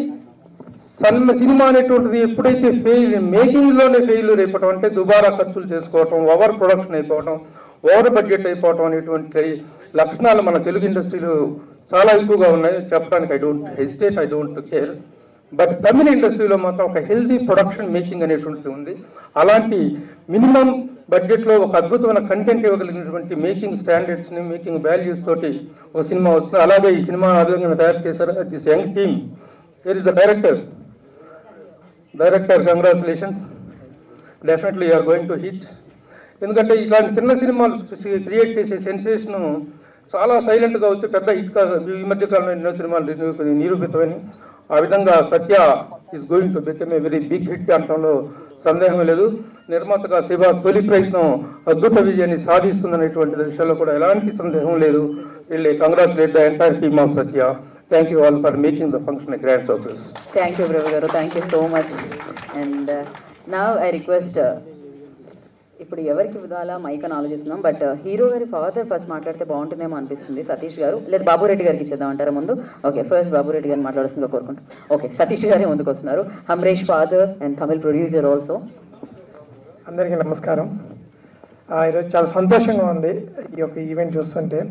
సినిమా అనేటువంటిది ఎప్పుడైతే మేకింగ్లోనే ఫెయిల్యూర్ అయిపోవటం, అంటే దుబారా ఖర్చులు చేసుకోవటం, ఓవర్ ప్రొడక్షన్ అయిపోవటం, ఓవర్ బడ్జెట్ అయిపోవటం అనేటువంటి లక్షణాలు మన తెలుగు ఇండస్ట్రీలో చాలా ఎక్కువగా ఉన్నాయి. చెప్పడానికి I don't hesitate, I don't care. But తమిళ ఇండస్ట్రీలో మాత్రం ఒక హెల్దీ ప్రొడక్షన్ మేకింగ్ అనేటువంటిది ఉంది. అలాంటి మినిమం బడ్జెట్లో ఒక అద్భుతమైన కంటెంట్ ఇవ్వగలిగినటువంటి మేకింగ్ స్టాండర్డ్స్ని, మేకింగ్ వాల్యూస్ తోటి ఒక సినిమా వస్తుంది. అలాగే ఈ సినిమా ఆధారంగా తయారు చేశారు this young team. Where is the director? Congratulations, definitely you're going to hit. ఎందుకంటే ఇలాంటి చిన్న సినిమాలు క్రియేట్ చేసే సెన్సేషను చాలా సైలెంట్గా వచ్చి పెద్ద హిట్ కాదు. ఈ మధ్యకాలంలో ఎన్నో సినిమాలు నిరూపితమని. ఆ విధంగా Satya is going to become a very big hit అనడంలో సందేహం లేదు. నిర్మాతగా శివ తొలి ప్రయత్నం అద్భుత విజయాన్ని సాధిస్తుందనేటువంటి విషయంలో కూడా ఎలాంటి సందేహం లేదు. వీళ్ళే congratulate the entire team of Satya. Thank you all for making the function a grand success. Thank you, Prabhu Garu. Thank you so much. And now I request, ఇప్పుడు ఎవరికి విధాలా మైక్ అని ఆలోచిస్తున్నాం, బట్ హీరో గారి father first మాట్లాడితే బాగుంటుందేమో అనిపిస్తుంది. సతీష్ గారు లేదా బాబురెడ్డి గారికి ఇచ్చేద్దాం అంటారా ముందు? ఓకే, ఫస్ట్ బాబురెడ్డి గారిని మాట్లాడుతుందిగా కోరుకుంటాం. ఓకే, సతీష్ గారే ముందుకు వస్తున్నారు. Amaresh father and Tamil producer also. అందరికీ నమస్కారం. ఈరోజు చాలా సంతోషంగా ఉంది ఈ యొక్క ఈవెంట్ చూస్తుంటే.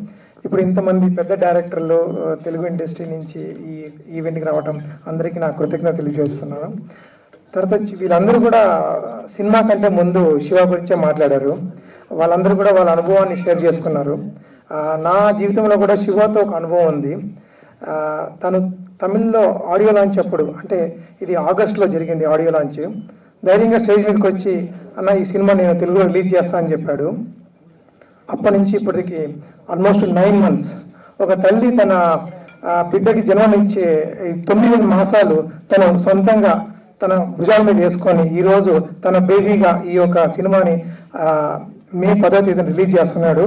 ఇప్పుడు ఇంతమంది పెద్ద డైరెక్టర్లు తెలుగు ఇండస్ట్రీ నుంచి ఈ ఈవెంట్కి రావడం అందరికీ నా కృతజ్ఞత తెలియజేస్తున్నాను. తర్వాత వీళ్ళందరూ కూడా సినిమా కంటే ముందు శివ గురించే మాట్లాడారు. వాళ్ళందరూ కూడా వాళ్ళ అనుభవాన్ని షేర్ చేసుకున్నారు. నా జీవితంలో కూడా శివతో ఒక అనుభవం ఉంది. తను తమిళ్లో ఆడియో లాంచ్ అప్పుడు, అంటే ఇది ఆగస్టులో జరిగింది ఆడియో లాంచ్. ధైర్యంగా స్టేజ్ మీదకి వచ్చి, అన్న ఈ సినిమా నేను తెలుగులో రిలీజ్ చేస్తా అని చెప్పాడు. అప్పటి నుంచి ఇప్పటికి ఆల్మోస్ట్ 9 months. ఒక తల్లి తన బిడ్డకి జన్మనిచ్చే 9 మాసాలు తను సొంతంగా తన భుజాల మీద వేసుకొని ఈరోజు తన బేబీగా ఈ యొక్క సినిమాని మే 10వ తేదీన రిలీజ్ చేస్తున్నాడు.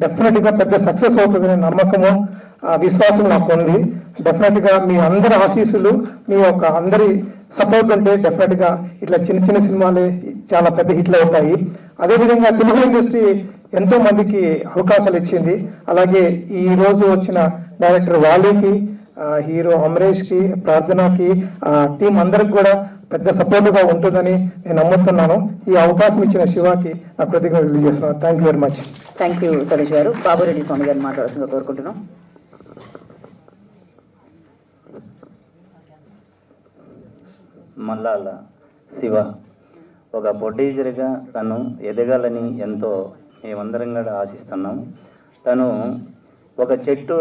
డెఫినెట్గా పెద్ద సక్సెస్ అవుతుందనే నమ్మకము, విశ్వాసం నాకు ఉంది. డెఫినెట్గా మీ అందరి ఆశీస్సులు, మీ యొక్క అందరి సపోర్ట్ ఉంటే డెఫినెట్గా ఇట్లా చిన్న చిన్న సినిమాలే చాలా పెద్ద హిట్లు అవుతాయి. అదేవిధంగా తెలుగు ఇండస్ట్రీ ఎంతో మందికి అవకాశాలు ఇచ్చింది. అలాగే ఈ రోజు వచ్చిన డైరెక్టర్ వాలీకి, హీరో అమరేష్కి, ప్రార్థనకి, టీం అందరికి కూడా పెద్ద సపోర్ట్గా ఉంటుందని నేను నమ్ముతున్నాను. ఈ అవకాశం ఇచ్చిన శివాకి నా కృతజ్ఞతలు తెలియజేస్తున్నాను. Thank you very much. Thank you Satish గారు. బాబురెడ్డి స్వామి గారిని మాట్లాడుతుందిగా కోరుకుంటున్నాం. మల్లాల శివ ఒక ప్రొడ్యూసర్గా తను ఎదగాలని ఎంతో మేమందరం కూడా ఆశిస్తున్నాం. తను ఒక చెట్టు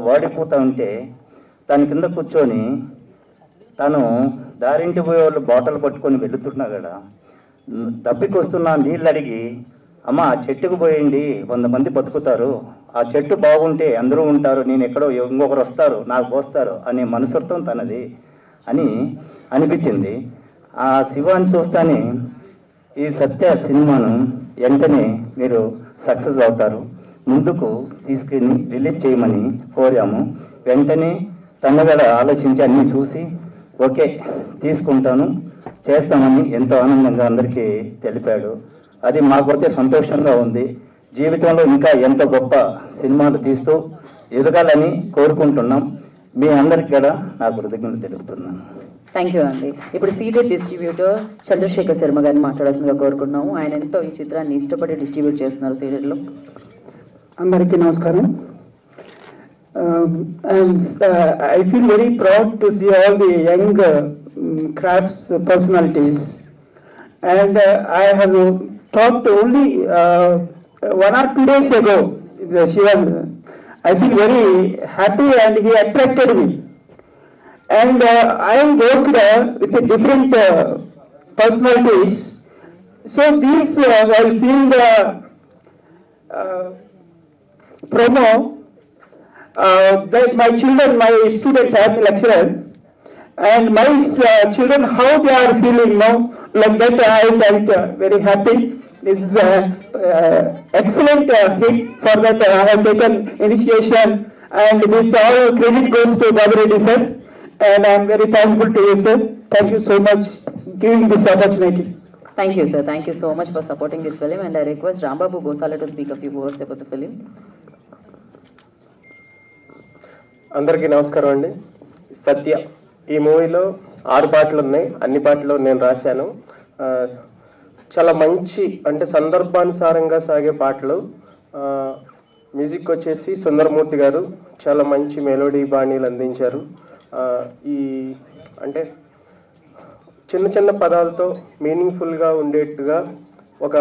వాడిపోతూ ఉంటే దాని కింద కూర్చొని తను దారింటి పోయే వాళ్ళు బాటలు పట్టుకొని వెళుతున్నా కూడా దప్పికొస్తున్న నీళ్ళు అడిగి అమ్మ ఆ చెట్టుకు పోయండి 100 మంది బతుకుతారు, ఆ చెట్టు బాగుంటే అందరూ ఉంటారు, నేను ఎక్కడో ఇంకొకరు వస్తారు నాకు పోస్తారు అనే మనసత్వం తనది అని అనిపించింది. ఆ శివాన్ని చూస్తానే ఈ సత్య సినిమాను వెంటనే మీరు సక్సెస్ అవుతారు, ముందుకు తీసుకుని రిలీజ్ చేయమని కోరాము. వెంటనే తను కూడా ఆలోచించి అన్నీ చూసి ఓకే తీసుకుంటాను చేస్తామని ఎంతో ఆనందంగా అందరికీ తెలిపాడు. అది మాకైతే సంతోషంగా ఉంది. జీవితంలో ఇంకా ఎంతో గొప్ప సినిమాలు తీస్తూ ఎదగాలని కోరుకుంటున్నాం. మీ అందరికీ కూడా నా కృతజ్ఞతలు తెలుపుతున్నాను. థ్యాంక్ యూ అండి. ఇప్పుడు సీడెడ్ డిస్ట్రిబ్యూటర్ చంద్రశేఖర్ శర్మ గారిని మాట్లాడాల్సిందిగా కోరుకుంటున్నాము. ఆయన ఎంతో ఈ చిత్రాన్ని ఇష్టపడి డిస్ట్రిబ్యూట్ చేస్తున్నారు సీడెడ్లో. అందరికీ నమస్కారం. I feel very proud to see all the young crafts personalities, and I have talked only 1 or 2 days ago. Shiva, I feel very happy, and he attracted me. And I worked with different personalities. So these, while seeing the promo, that my children, my students, I am a lecturer, and my children, how they are feeling now, like that I felt very happy. This is excellent hit. For that I have taken initiation, and this all credit goes to Babu Reddy sir, and I am very thankful to you sir. Thank you so much giving this opportunity. Thank you, sir. Thank you so much for supporting this film, and I request Rambabu Gosala to speak a few words about the film. అందరికీ నమస్కారం అండి. సత్య ఈ మూవీలో 6 పాటలు ఉన్నాయి. అన్ని పాటలు నేను రాశాను. చాలా మంచి అంటే సందర్భానుసారంగా సాగే పాటలు. మ్యూజిక్ వచ్చేసి సుందరమూర్తి గారు చాలా మంచి మెలోడీ బాణీలు అందించారు. ఈ అంటే చిన్న చిన్న పదాలతో మీనింగ్ఫుల్గా ఉండేట్టుగా ఒక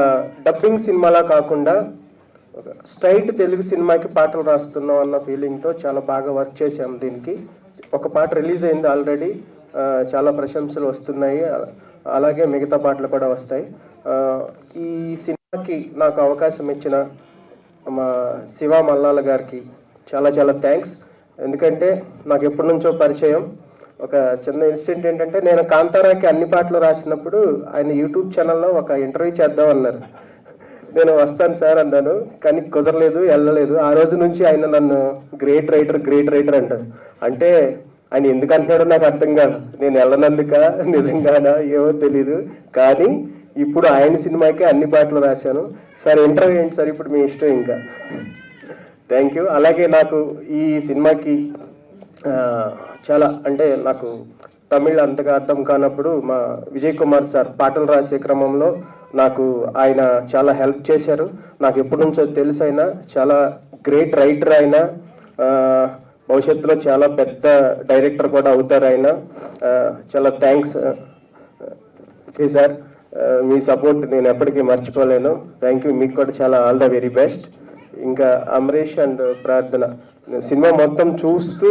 డబ్బింగ్ సినిమాలా కాకుండా ఒక స్ట్రైట్ తెలుగు సినిమాకి పాటలు రాస్తున్నాం అన్న ఫీలింగ్తో చాలా బాగా వర్క్ చేశాం. దీనికి ఒక పాట రిలీజ్ అయింది ఆల్రెడీ, చాలా ప్రశంసలు వస్తున్నాయి. అలాగే మిగతా పాటలు కూడా వస్తాయి. ఈ సినిమాకి నాకు అవకాశం ఇచ్చిన మా శివ మల్లాల గారికి చాలా చాలా థ్యాంక్స్. ఎందుకంటే నాకు ఎప్పటి నుంచో పరిచయం. ఒక చిన్న ఇన్సిడెంట్ ఏంటంటే, నేను కాంతారాకి అన్ని పాటలు రాసినప్పుడు ఆయన యూట్యూబ్ ఛానల్లో ఒక ఇంటర్వ్యూ చేద్దామన్నారు. నేను వస్తాను సార్ అన్నాను, కానీ కుదరలేదు, వెళ్ళలేదు. ఆ రోజు నుంచి ఆయన నన్ను గ్రేట్ రైటర్ అంటారు. అంటే ఆయన ఎందుకు అంటున్నాడో నాకు అర్థం కాదు. నేను వెళ్ళనందుక నిజంగానా ఏమో తెలీదు. కానీ ఇప్పుడు ఆయన సినిమాకి అన్ని పాటలు రాశాను. సార్ ఇంటర్వ్యూ ఏంటి సార్, ఇప్పుడు మీ ఇష్టం ఇంకా. Thank you. అలాగే నాకు ఈ సినిమాకి చాలా అంటే నాకు తమిళ్ అంతగా అర్థం కానప్పుడు మా విజయ్ కుమార్ సార్ పాటలు రాసే క్రమంలో నాకు ఆయన చాలా హెల్ప్ చేశారు. నాకు ఎప్పటి నుంచో తెలుసు ఆయన చాలా గ్రేట్ రైటర్. ఆయన భవిష్యత్తులో చాలా పెద్ద డైరెక్టర్ కూడా అవుతారు ఆయన. చాలా థ్యాంక్స్ సార్, మీ సపోర్ట్ నేను ఎప్పటికీ మర్చిపోలేను. Thank you. మీకు కూడా చాలా ఆల్ ద వెరీ బెస్ట్. ఇంకా అమరీష్ అండ్ ప్రార్థన సినిమా మొత్తం చూస్తూ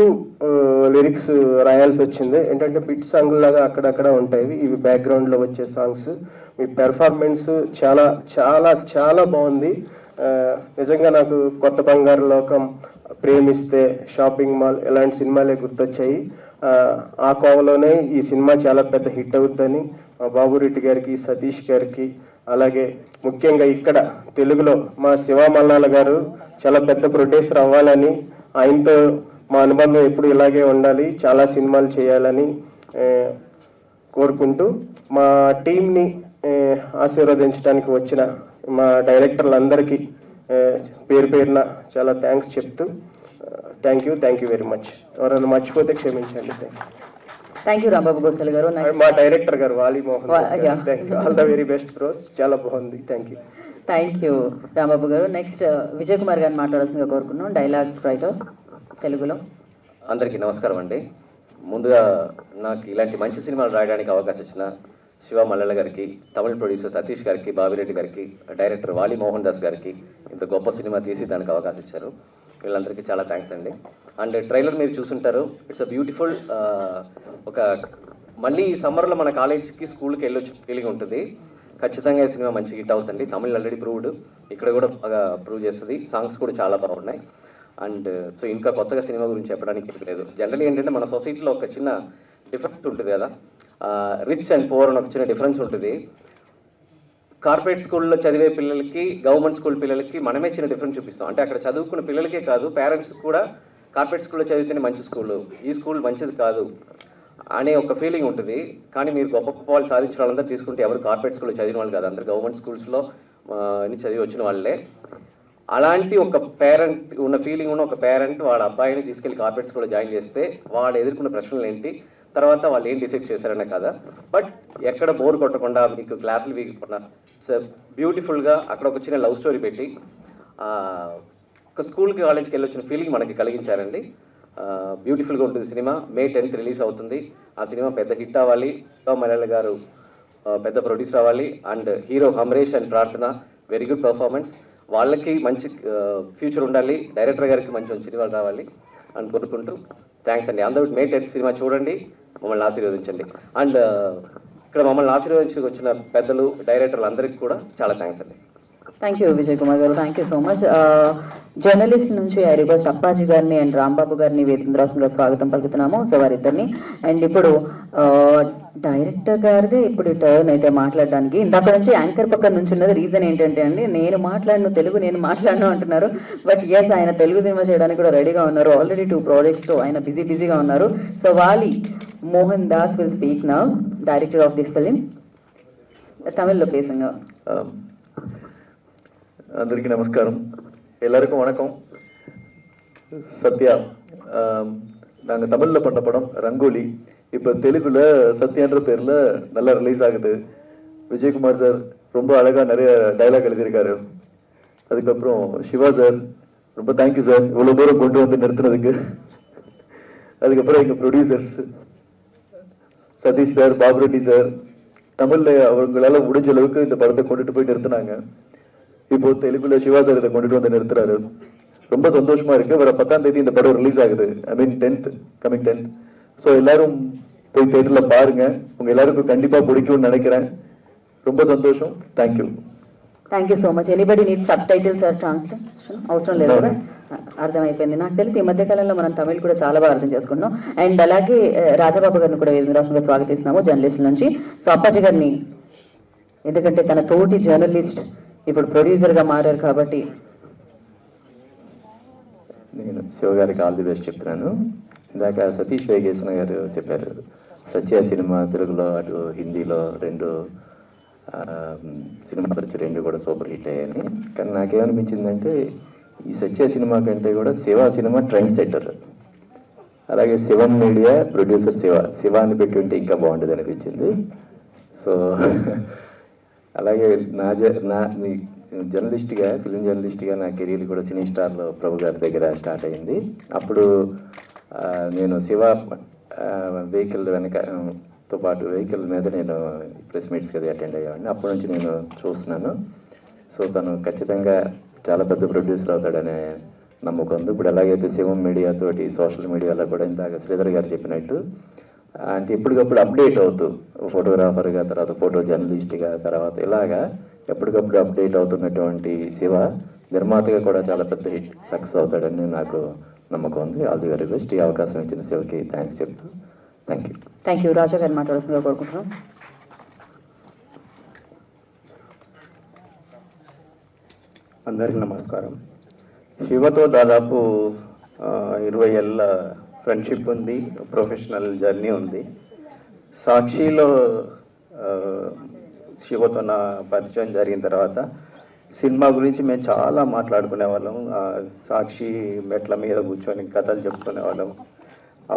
లిరిక్స్ రాయాల్సి వచ్చింది. ఏంటంటే బిట్ సాంగ్ లాగా అక్కడక్కడ ఉంటాయి, ఇవి బ్యాక్గ్రౌండ్లో వచ్చే సాంగ్స్. మీ పెర్ఫార్మెన్స్ చాలా చాలా చాలా బాగుంది. నిజంగా నాకు కొత్త బంగారు లోకం, ప్రేమిస్తే, షాపింగ్ మాల్ ఇలాంటి సినిమాలే గుర్తొచ్చాయి. ఆ కోవలోనే ఈ సినిమా చాలా పెద్ద హిట్ అవుతుందని మా బాబురెడ్డి గారికి, సతీష్ గారికి, అలాగే ముఖ్యంగా ఇక్కడ తెలుగులో మా శివ మల్లాల గారు చాలా పెద్ద ప్రొడ్యూసర్ అవ్వాలని, ఆయనతో మా అనుబంధం ఎప్పుడు ఇలాగే ఉండాలి, చాలా సినిమాలు చేయాలని కోరుకుంటూ మా టీంని ఆశీర్వదించడానికి వచ్చిన మా డైరెక్టర్లందరికీ పేరు పేరున చాలా థ్యాంక్స్ చెప్తూ థ్యాంక్ యూ వెరీ మచ్. ఎవరైనా మర్చిపోతే క్షమించండి. థ్యాంక్ యూ రాంబాబు గోసాల గారు. మా డైరెక్టర్ గారు వాలి Mohan, thank you. All the very best bros, చాలా బాగుంది. థ్యాంక్ యూ రాంబాబు గారు. నెక్స్ట్ విజయ్ కుమార్ గారిని మాట్లాడాల్సిందిగా కోరుకున్నాం, డైలాగ్ రైటర్ తెలుగులో. అందరికీ నమస్కారం అండి. ముందుగా నాకు ఇలాంటి మంచి సినిమాలు రాయడానికి అవకాశం ఇచ్చిన శివ మల్లెల గారికి, తమిళ ప్రొడ్యూసర్ సతీష్ గారికి, బాబిరెడ్డి గారికి, డైరెక్టర్ వాలి మోహన్ దాస్ గారికి ఇంత గొప్ప సినిమా తీసి దానికి అవకాశం ఇచ్చారు. వీళ్ళందరికీ చాలా థ్యాంక్స్ అండి. అండ్ ట్రైలర్ మీరు చూసుంటారు, ఇట్స్ అ బ్యూటిఫుల్ ఒక మళ్ళీ ఈ సమ్మర్లో మన కాలేజ్కి స్కూల్కి వెళ్ళొచ్చు ఫీలింగ్ ఉంటుంది. ఖచ్చితంగా ఈ సినిమా మంచి హిట్ అవుతుంది. తమిళ్ ఆల్రెడీ ప్రూవ్డ్, ఇక్కడ కూడా బాగా ప్రూవ్ చేస్తుంది. సాంగ్స్ కూడా చాలా బాగున్నాయి. అండ్ సో ఇంకా కొత్తగా సినిమా గురించి చెప్పడానికి ఏం లేదు. జనరల్లీ ఏంటంటే మన సొసైటీలో ఒక చిన్న డిఫరెన్స్ ఉంటుంది కదా, రిచ్ అండ్ పూర్ అని ఒక చిన్న డిఫరెన్స్ ఉంటుంది. కార్పొరేట్ స్కూల్లో చదివే పిల్లలకి గవర్నమెంట్ స్కూల్ పిల్లలకి మనమే చిన్న డిఫరెన్స్ చూపిస్తాం. అంటే అక్కడ చదువుకున్న పిల్లలకే కాదు, పేరెంట్స్ కూడా కార్పొరేట్ స్కూల్లో చదివితేనే మంచి స్కూలు, ఈ స్కూల్ మంచిది కాదు అనే ఒక ఫీలింగ్ ఉంటుంది. కానీ మీరు గొప్ప గొప్ప వాళ్ళు సాధించిన వాళ్ళంతా తీసుకుంటే ఎవరు కార్పొరేట్ స్కూల్లో చదివిన వాళ్ళు కాదు, అందరు గవర్నమెంట్ స్కూల్స్లో చదివి వచ్చిన వాళ్ళే. అలాంటి ఒక పేరెంట్ ఉన్న ఫీలింగ్ ఉన్న ఒక పేరెంట్ వాళ్ళ అబ్బాయిని తీసుకెళ్లి కార్పొరేట్ స్కూల్లో జాయిన్ చేస్తే వాళ్ళు ఎదుర్కొన్న ప్రశ్నలు ఏంటి, తర్వాత వాళ్ళు ఏం డిసైడ్ చేశారనే కదా. బట్ ఎక్కడ బోర్ కొట్టకుండా, మీకు క్లాసులు వీగకుండా బ్యూటిఫుల్గా అక్కడ ఒక చిన్న లవ్ స్టోరీ పెట్టి ఒక స్కూల్కి కాలేజ్కి వెళ్ళి వచ్చిన ఫీలింగ్ మనకి కలిగించారండి. బ్యూటిఫుల్గా ఉంటుంది సినిమా. May 10th రిలీజ్ అవుతుంది. ఆ సినిమా పెద్ద హిట్ అవ్వాలి, మలయాళ గారు పెద్ద ప్రొడ్యూసర్ అవ్వాలి. అండ్ హీరో అమరేష్ అండ్ ప్రార్థన వెరీ గుడ్ పర్ఫార్మెన్స్, వాళ్ళకి మంచి ఫ్యూచర్ ఉండాలి, డైరెక్టర్ గారికి మంచి మంచి సినిమాలు రావాలి అని కోరుకుంటూ థ్యాంక్స్ అండి. అందరూ May 10th సినిమా చూడండి, మమ్మల్ని ఆశీర్వదించండి. అండ్ ఇక్కడ మమ్మల్ని ఆశీర్వదించి వచ్చిన పెద్దలు, డైరెక్టర్లు అందరికీ కూడా చాలా థ్యాంక్స్ అండి. థ్యాంక్ యూ విజయ్ కుమార్ గారు, thank you so much. Journalist నుంచి ఐ రిక్వెస్ట్ అప్పాజీ గారిని అండ్ రాంబాబు గారిని వేదికగా స్వాగతం పలుకుతున్నాము. సో వారిద్దరిని. అండ్ ఇప్పుడు డైరెక్టర్ గారిదే ఇప్పుడు టర్న్ అయితే మాట్లాడడానికి. ఇందాక నుంచి యాంకర్ పక్కన నుంచి ఉన్నది రీజన్ ఏంటంటే అండి, నేను మాట్లాడను తెలుగు, నేను మాట్లాడను అంటున్నారు. బట్ ఎస్, ఆయన తెలుగు సినిమా చేయడానికి కూడా రెడీగా ఉన్నారు. ఆల్రెడీ 2 projects ఆయన బిజీగా ఉన్నారు. సో వాలి Mohan Das will speak now, director of this film. తమిళ్లో பேசுங்க. అందరికీ నమస్కారం, எல்லாருக்கும் வணக்கம். சத்யா, நாங்கள் தமிழில் பண்ண படம் ரங்கோலி இப்போ தெலுங்குல சத்யான்ற பேரில் நல்லா ரிலீஸ் ஆகுது. விஜயகுமார் சார் ரொம்ப அழகாக நிறைய டைலாக் எழுதியிருக்காரு. அதுக்கப்புறம் சிவா சார் ரொம்ப தேங்க்யூ சார், இவ்வளோ தூரம் கொண்டு வந்து நிறுத்துனதுக்கு. அதுக்கப்புறம் எங்கள் producers Satish sir, Babu Reddy sir, தமிழில் அவங்களால முடிஞ்ச அளவுக்கு இந்த படத்தை கொண்டுட்டு போய் நிறுத்தினாங்க. இப்போ தெலுங்குல சிவா சார் இதை கொண்டுட்டு வந்து நிறுத்துறாரு. ரொம்ப சந்தோஷமா இருக்கு. வர 10ஆம் தேதி இந்த படம் ரிலீஸ் ஆகுது. ஐ மீன் 10th, கமிங் 10th. ஸோ எல்லாரும் போய் தியேட்டர்ல பாருங்க, உங்க எல்லாருக்கும் கண்டிப்பா பிடிக்கும்னு நினைக்கிறேன். ரொம்ப சந்தோஷம். Thank you. Thank you so much. Anybody need subtitles or translation? అవసరం లేదు కదా, అర్థమైపోయింది. నాకు తెలిసి ఈ మధ్యకాలంలో మనం తమిళ్ కూడా చాలా బాగా అర్థం చేసుకుంటున్నాం. అండ్ అలాగే రాజబాబు గారిని కూడా వేదికగా స్వాగతిస్తున్నాము జర్నలిస్ట్ నుంచి. సో అప్పాజీ గారిని, ఎందుకంటే తన తోటి జర్నలిస్ట్ ఇప్పుడు ప్రొడ్యూసర్గా మారారు కాబట్టి. నేను శివ గారికి ఆల్ ది బెస్ట్ చెప్తున్నాను. ఇందాక సతీష్ వేగేశ్వర గారు చెప్పారు, సత్య సినిమా తెలుగులో అటు హిందీలో 2 సినిమాలు వచ్చి 2 కూడా సూపర్ హిట్ అయ్యాయని. కానీ నాకేమనిపించిందంటే ఈ సత్య సినిమా కంటే కూడా శివ సినిమా ట్రెండ్ సెట్టర్. అలాగే శివం మీడియా ప్రొడ్యూసర్ శివ అని పెట్టి ఉంటే ఇంకా బాగుంటుంది అనిపించింది. సో అలాగే నా జర్నలిస్ట్గా, ఫిలిం జర్నలిస్ట్గా నా కెరీర్ కూడా సినీ స్టార్లో ప్రభు గారి దగ్గర స్టార్ట్ అయింది. అప్పుడు నేను శివ వెహికల్ వెనకతో పాటు వెహికల్ మీద నేను ప్రెస్ మీట్స్కి అది అటెండ్ అయ్యేవాడిని. అప్పటి నుంచి నేను చూస్తున్నాను. సో తను ఖచ్చితంగా చాలా పెద్ద ప్రొడ్యూసర్ అవుతాడనే నమ్మకం ఉంది. ఇప్పుడు ఎలాగైతే శివం మీడియాతోటి సోషల్ మీడియాలో కూడా ఇందాక శ్రీధర్ గారు చెప్పినట్టు అంటే ఎప్పటికప్పుడు అప్డేట్ అవుతూ ఫోటోగ్రాఫర్గా, తర్వాత ఫోటో జర్నలిస్ట్గా, తర్వాత ఇలాగా ఎప్పటికప్పుడు అప్డేట్ అవుతున్నటువంటి శివ నిర్మాతగా కూడా చాలా పెద్ద హిట్ సక్సెస్ అవుతాడని నాకు నమ్మకం ఉంది. All the very best. ఈ అవకాశం ఇచ్చిన శివకి థ్యాంక్స్ చెప్తూ thank you. Thank you. Raja గారిని మాట్లాడాల్సిందిగా కోరుకుంటున్నాం. అందరికీ నమస్కారం. శివతో దాదాపు 20 ఏళ్ళ ఫ్రెండ్షిప్ ఉంది, ప్రొఫెషనల్ జర్నీ ఉంది. సాక్షిలో శివతో నా పరిచయం జరిగిన తర్వాత సినిమా గురించి మేము చాలా మాట్లాడుకునే వాళ్ళం. సాక్షి మెట్ల మీద కూర్చొని కథలు చెప్పుకునే వాళ్ళం.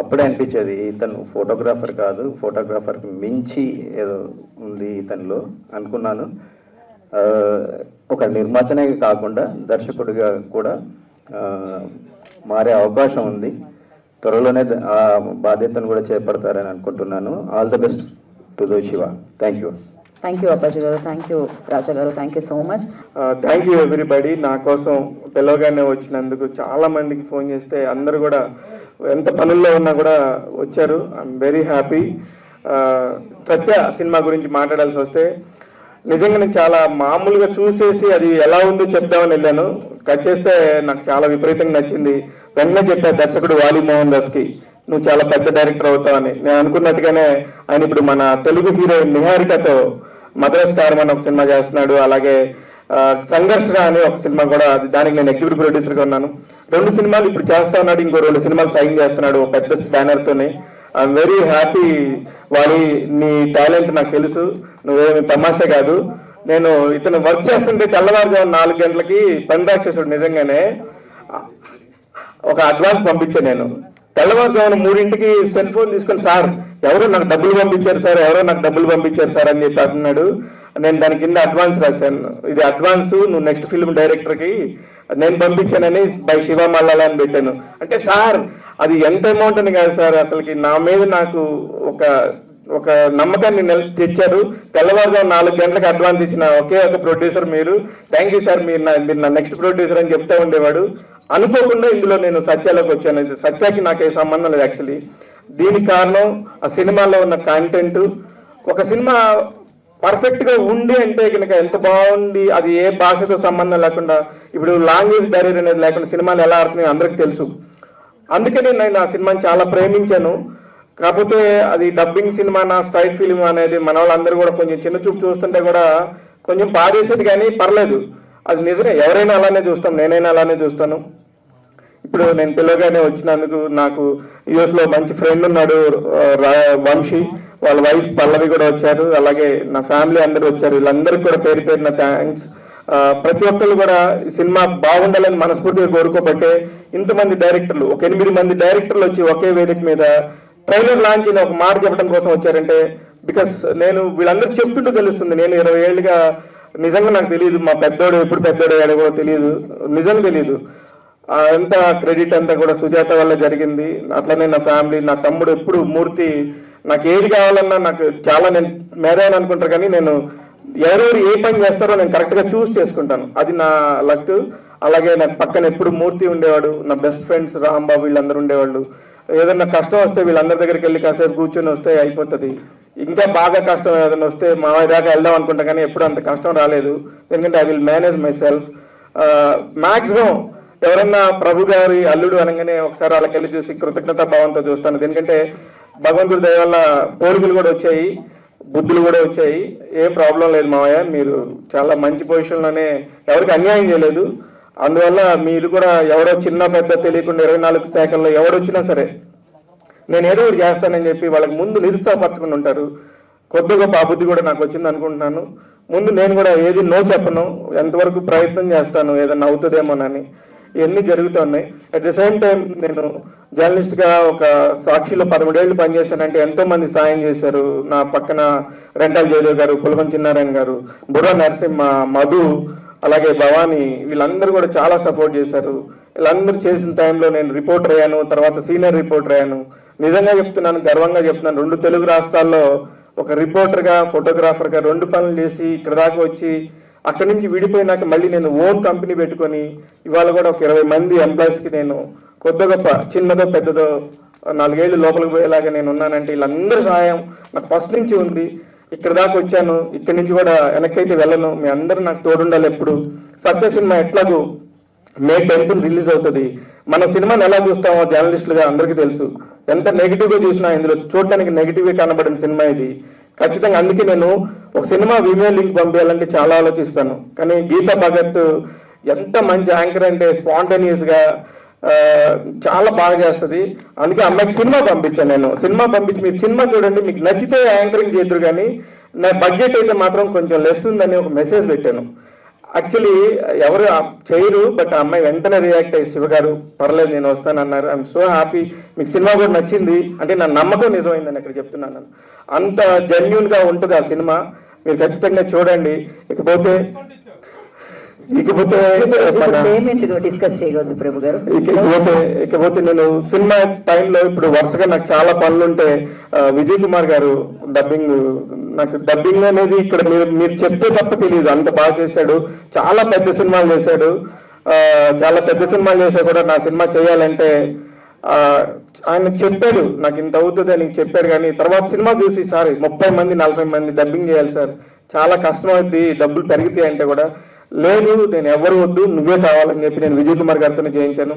అప్పుడే అనిపించేది ఇతను ఫోటోగ్రాఫర్ కాదు, ఫోటోగ్రాఫర్కి మించి ఏదో ఉంది ఇతనిలో అనుకున్నాను. ఒక నిర్మాతనే కాకుండా దర్శకుడిగా కూడా మారే అవకాశం ఉంది. త్వరలోనే ఆ బాధ్యతను కూడా చేపడతారని అనుకుంటున్నాను. All the best to the Shiva. Thank you. Thank you Appaji గారు, థ్యాంక్ యూ రాజా గారు, thank you so much. Thank you everybody. నా కోసం పిలవగానే వచ్చినందుకు. చాలా మందికి ఫోన్ చేస్తే అందరూ కూడా ఎంత పనుల్లో ఉన్నా కూడా వచ్చారు. I'm very happy. Satya cinema గురించి మాట్లాడాల్సి వస్తే నిజంగా నేను చాలా మామూలుగా చూసేసి అది ఎలా ఉందో చెప్దామని వెళ్ళాను. కట్ చేస్తే నాకు చాలా విపరీతంగా నచ్చింది. వెంటనే చెప్పారు దర్శకుడు వాలి మోహన్ దాస్కి, నువ్వు చాలా పెద్ద డైరెక్టర్ అవుతావని. నేను అనుకున్నట్టుగానే ఆయన ఇప్పుడు మన తెలుగు హీరోయిన్ నిహారికతో మద్రాస్ కారం అని ఒక సినిమా చేస్తున్నాడు. అలాగే సంఘర్షణ అని ఒక సినిమా కూడా, దానికి నేను ఎగ్జిక్యూటివ్ ప్రొడ్యూసర్గా ఉన్నాను. 2 సినిమాలు ఇప్పుడు చేస్తా ఉన్నాడు, ఇంకో 2 సినిమాలు సైన్ చేస్తున్నాడు ఒక పెద్ద బ్యానర్తోనే. I'm very happy. వాలి, నీ టాలెంట్ నాకు తెలుసు, నువ్వేమి తమాషా కాదు. నేను ఇతను వర్క్ చేస్తుంటే తెల్లవారుజాము 4 గంటలకి పని రాక్షసుడు నిజంగానే ఒక అడ్వాన్స్ పంపించాను. నేను తెల్లవారుజామున 3ంటికి సెల్ ఫోన్ తీసుకొని, సార్ ఎవరో నాకు డబ్బులు పంపించారు సార్, ఎవరో నాకు డబ్బులు పంపించారు సార్ అని చెప్పి అంటున్నాడు. నేను దాని కింద అడ్వాన్స్ రాశాను, ఇది అడ్వాన్స్, నువ్వు నెక్స్ట్ ఫిల్మ్ డైరెక్టర్కి నేను పంపించానని బై శివ మల్లాల అని పెట్టాను. అంటే సార్ అది ఎంత అమౌంట్ అని కాదు సార్, అసలుకి నా మీద నాకు ఒక నమ్మకాన్ని తెచ్చారు. తెల్లవారుజాము 4 గంటలకు అడ్వాన్స్ ఇచ్చిన ఒకే ఒక ప్రొడ్యూసర్ మీరు. థ్యాంక్ యూ సార్, మీరు నా నెక్స్ట్ ప్రొడ్యూసర్ అని చెప్తా ఉండేవాడు. అనుకోకుండా ఇందులో నేను సత్యాలోకి వచ్చాను. సత్యాకి నాకే సంబంధం లేదు యాక్చువల్లీ. దీనికి కారణం ఆ సినిమాలో ఉన్న కంటెంట్. ఒక సినిమా పర్ఫెక్ట్ గా ఉంది అంటే కనుక ఎంత బాగుంది, అది ఏ భాషతో సంబంధం లేకుండా, ఇప్పుడు లాంగ్వేజ్ బ్యారియర్ అనేది లేకుండా సినిమాలు ఎలా ఆడుతున్నాయో అందరికి తెలుసు. అందుకని నేను ఆ సినిమాని చాలా ప్రేమించాను. కాకపోతే అది డబ్బింగ్ సినిమా, నా స్ట్రైట్ ఫిల్మ్ అనేది మన వాళ్ళందరూ కూడా కొంచెం చిన్న చూపు చూస్తుంటే కూడా కొంచెం పాడేసేది, కానీ పర్లేదు, అది నిజమే. ఎవరైనా అలానే చూస్తాం, నేనైనా అలానే చూస్తాను. ఇప్పుడు నేను పిల్లగానే వచ్చినందుకు నాకు యుఎస్ లో మంచి ఫ్రెండ్ ఉన్నాడు వంశీ, వాళ్ళ వైఫ్ పల్లవి కూడా వచ్చారు, అలాగే నా ఫ్యామిలీ అందరూ వచ్చారు. వీళ్ళందరికీ కూడా పేరు పేరున థ్యాంక్స్. ప్రతి ఒక్కళ్ళు కూడా ఈ సినిమా బాగుండాలని మనస్ఫూర్తిగా కోరుకోబట్టే ఇంతమంది డైరెక్టర్లు, ఒక 8 మంది డైరెక్టర్లు వచ్చి ఒకే వేదిక మీద ట్రైలర్ లాంచ్ అని ఒక మాట చెప్పడం కోసం వచ్చారంటే, బికాస్ నేను వీళ్ళందరూ చెప్తుంటూ తెలుస్తుంది. నేను 20 ఏళ్ళుగా నిజంగా నాకు తెలియదు, మా పెద్దోడు ఎప్పుడు పెద్దోడు అయ్యాడో కూడా తెలియదు, నిజంగా తెలియదు. అంత క్రెడిట్ అంతా కూడా సుజాత వల్ల జరిగింది. అట్లనే నా ఫ్యామిలీ, నా తమ్ముడు ఎప్పుడు మూర్తి, నాకు ఏది కావాలన్నా నాకు చాలా, నేను మేధాని అనుకుంటారు కానీ నేను ఎవరెవరు ఏ పని చేస్తారో నేను కరెక్ట్గా చూస్ చేసుకుంటాను, అది నా లక్. అలాగే నాకు పక్కన ఎప్పుడు మూర్తి ఉండేవాడు, నా బెస్ట్ ఫ్రెండ్స్ రాంబాబు వీళ్ళందరూ ఉండేవాళ్ళు. ఏదన్నా కష్టం వస్తే వీళ్ళందరి దగ్గరికి వెళ్ళి కాసేపు కూర్చొని వస్తే అయిపోతుంది. ఇంకా బాగా కష్టం ఏదైనా వస్తే మా దాకా వెళ్దాం అనుకుంటా, కానీ ఎప్పుడు అంత కష్టం రాలేదు. ఎందుకంటే I will manage my self. Maximum ఎవరన్నా ప్రభు గారి అల్లుడు అనగానే ఒకసారి వాళ్ళకి వెళ్ళి చూసి కృతజ్ఞతా భావంతో చూస్తాను. ఎందుకంటే భగవంతుడి దయ వల్ల పోలికలు కూడా వచ్చాయి, బుద్ధులు కూడా వచ్చాయి. ఏం ప్రాబ్లం లేదు మావయ్య, మీరు చాలా మంచి పొజిషన్లోనే, ఎవరికి అన్యాయం చేయలేదు. అందువల్ల మీరు కూడా ఎవరో చిన్న పెద్ద తెలియకుండా 24 శాఖల్లో ఎవరొచ్చినా సరే నేను ఏదో ఒకటి చేస్తానని చెప్పి వాళ్ళకి ముందు నిరుత్సాహపరచుకుని ఉంటారు. కొద్ది గొప్ప అబుద్ధి కూడా నాకు వచ్చింది అనుకుంటున్నాను. ముందు నేను కూడా ఏది నో చెప్పను, ఎంతవరకు ప్రయత్నం చేస్తాను ఏదన్నా అవుతుందేమోనని. ఇవన్నీ జరుగుతున్నాయి. అట్ ద సేమ్ టైం నేను జర్నలిస్ట్గా ఒక సాక్షిలో 13 ఏళ్ళు పనిచేశానంటే ఎంతో మంది సాయం చేశారు. నా పక్కన రెంటాల జయదేవ్ గారు, పులగం చిన్నారాయణ గారు, బుర్రా నరసింహ, మధు, అలాగే భవానీ, వీళ్ళందరూ కూడా చాలా సపోర్ట్ చేశారు. వీళ్ళందరూ చేసిన టైంలో నేను రిపోర్టర్ అయ్యాను, తర్వాత సీనియర్ రిపోర్టర్ అయ్యాను. నిజంగా చెప్తున్నాను, గర్వంగా చెప్తున్నాను, 2 తెలుగు రాష్ట్రాల్లో ఒక రిపోర్టర్గా, ఫోటోగ్రాఫర్గా 2 పనులు చేసి ఇక్కడ దాకా వచ్చి అక్కడి నుంచి విడిపోయినాక మళ్ళీ నేను ఓన్ కంపెనీ పెట్టుకొని ఇవాళ కూడా ఒక 20 మంది ఎంప్లాయీస్కి నేను కొద్ది గొప్ప, చిన్నదో పెద్దదో 4 ఏళ్ళు లోపలికి పోయేలాగా నేను ఉన్నానంటే వీళ్ళందరి సహాయం నాకు ఫస్ట్ నుంచి ఉంది. ఇక్కడ దాకా వచ్చాను, ఇక్కడి నుంచి కూడా వెనక్కైతే వెళ్ళను. మీ అందరూ నాకు తోడుండాలి ఎప్పుడు. సత్య సినిమా ఎట్లాగూ May 10th రిలీజ్ అవుతుంది. మన సినిమాని ఎలా చూస్తామో జర్నలిస్టులుగా అందరికీ తెలుసు. ఎంత నెగిటివ్గా చూసినా ఇందులో చూడటానికి నెగిటివ్గా కనబడిన సినిమా ఇది. ఖచ్చితంగా అందుకే నేను ఒక సినిమా ఈమెయిల్ లింక్ పంపించాలంటే చాలా ఆలోచిస్తాను. కానీ గీతా భగత్ ఎంత మంచి యాంకర్ అంటే స్పాంటేనియస్గా చాలా బాగా చేస్తుంది. అందుకే అమ్మాయికి సినిమా పంపించాను. నేను సినిమా పంపించి మీరు సినిమా చూడండి, మీకు నచ్చితే యాంకరింగ్ చేద్దరు, కానీ నా బడ్జెట్ అయితే మాత్రం కొంచెం లెస్ ఉందని ఒక మెసేజ్ పెట్టాను. యాక్చువల్లీ ఎవరు చేయరు, బట్ ఆ అమ్మాయి వెంటనే రియాక్ట్ అయ్యి శివగారు పర్లేదు నేను వస్తానన్నారు. I'm so happy. మీకు సినిమా కూడా నచ్చింది అంటే నా నమ్మకం నిజమైందని ఇక్కడ చెప్తున్నాను. అంత జెన్యూన్గా ఉంటుంది ఆ సినిమా, మీరు ఖచ్చితంగా చూడండి. ఇకపోతే నేను సినిమా టైంలో ఇప్పుడు వరుసగా నాకు చాలా పనులు ఉంటే విజయ్ కుమార్ గారు డబ్బింగ్, నాకు డబ్బింగ్ అనేది ఇక్కడ మీరు చెప్తే తప్ప తెలియదు, అంత బాగా చేశాడు. చాలా పెద్ద సినిమాలు చేశాడు, చాలా పెద్ద సినిమాలు చేసా కూడా నా సినిమా చేయాలంటే ఆయన చెప్పాడు నాకు ఇంత అవుతుంది అని చెప్పాడు. కానీ తర్వాత సినిమా చూసి సార్ 30 మంది 40 మంది డబ్బింగ్ చేయాలి సార్, చాలా కష్టం అవుద్ది, డబ్బులు పెరుగుతాయి అంటే కూడా లేదు, నేను ఎవరు వద్దు, నువ్వే కావాలని చెప్పి నేను విజయ్ కుమార్ గారితో చేయించాను.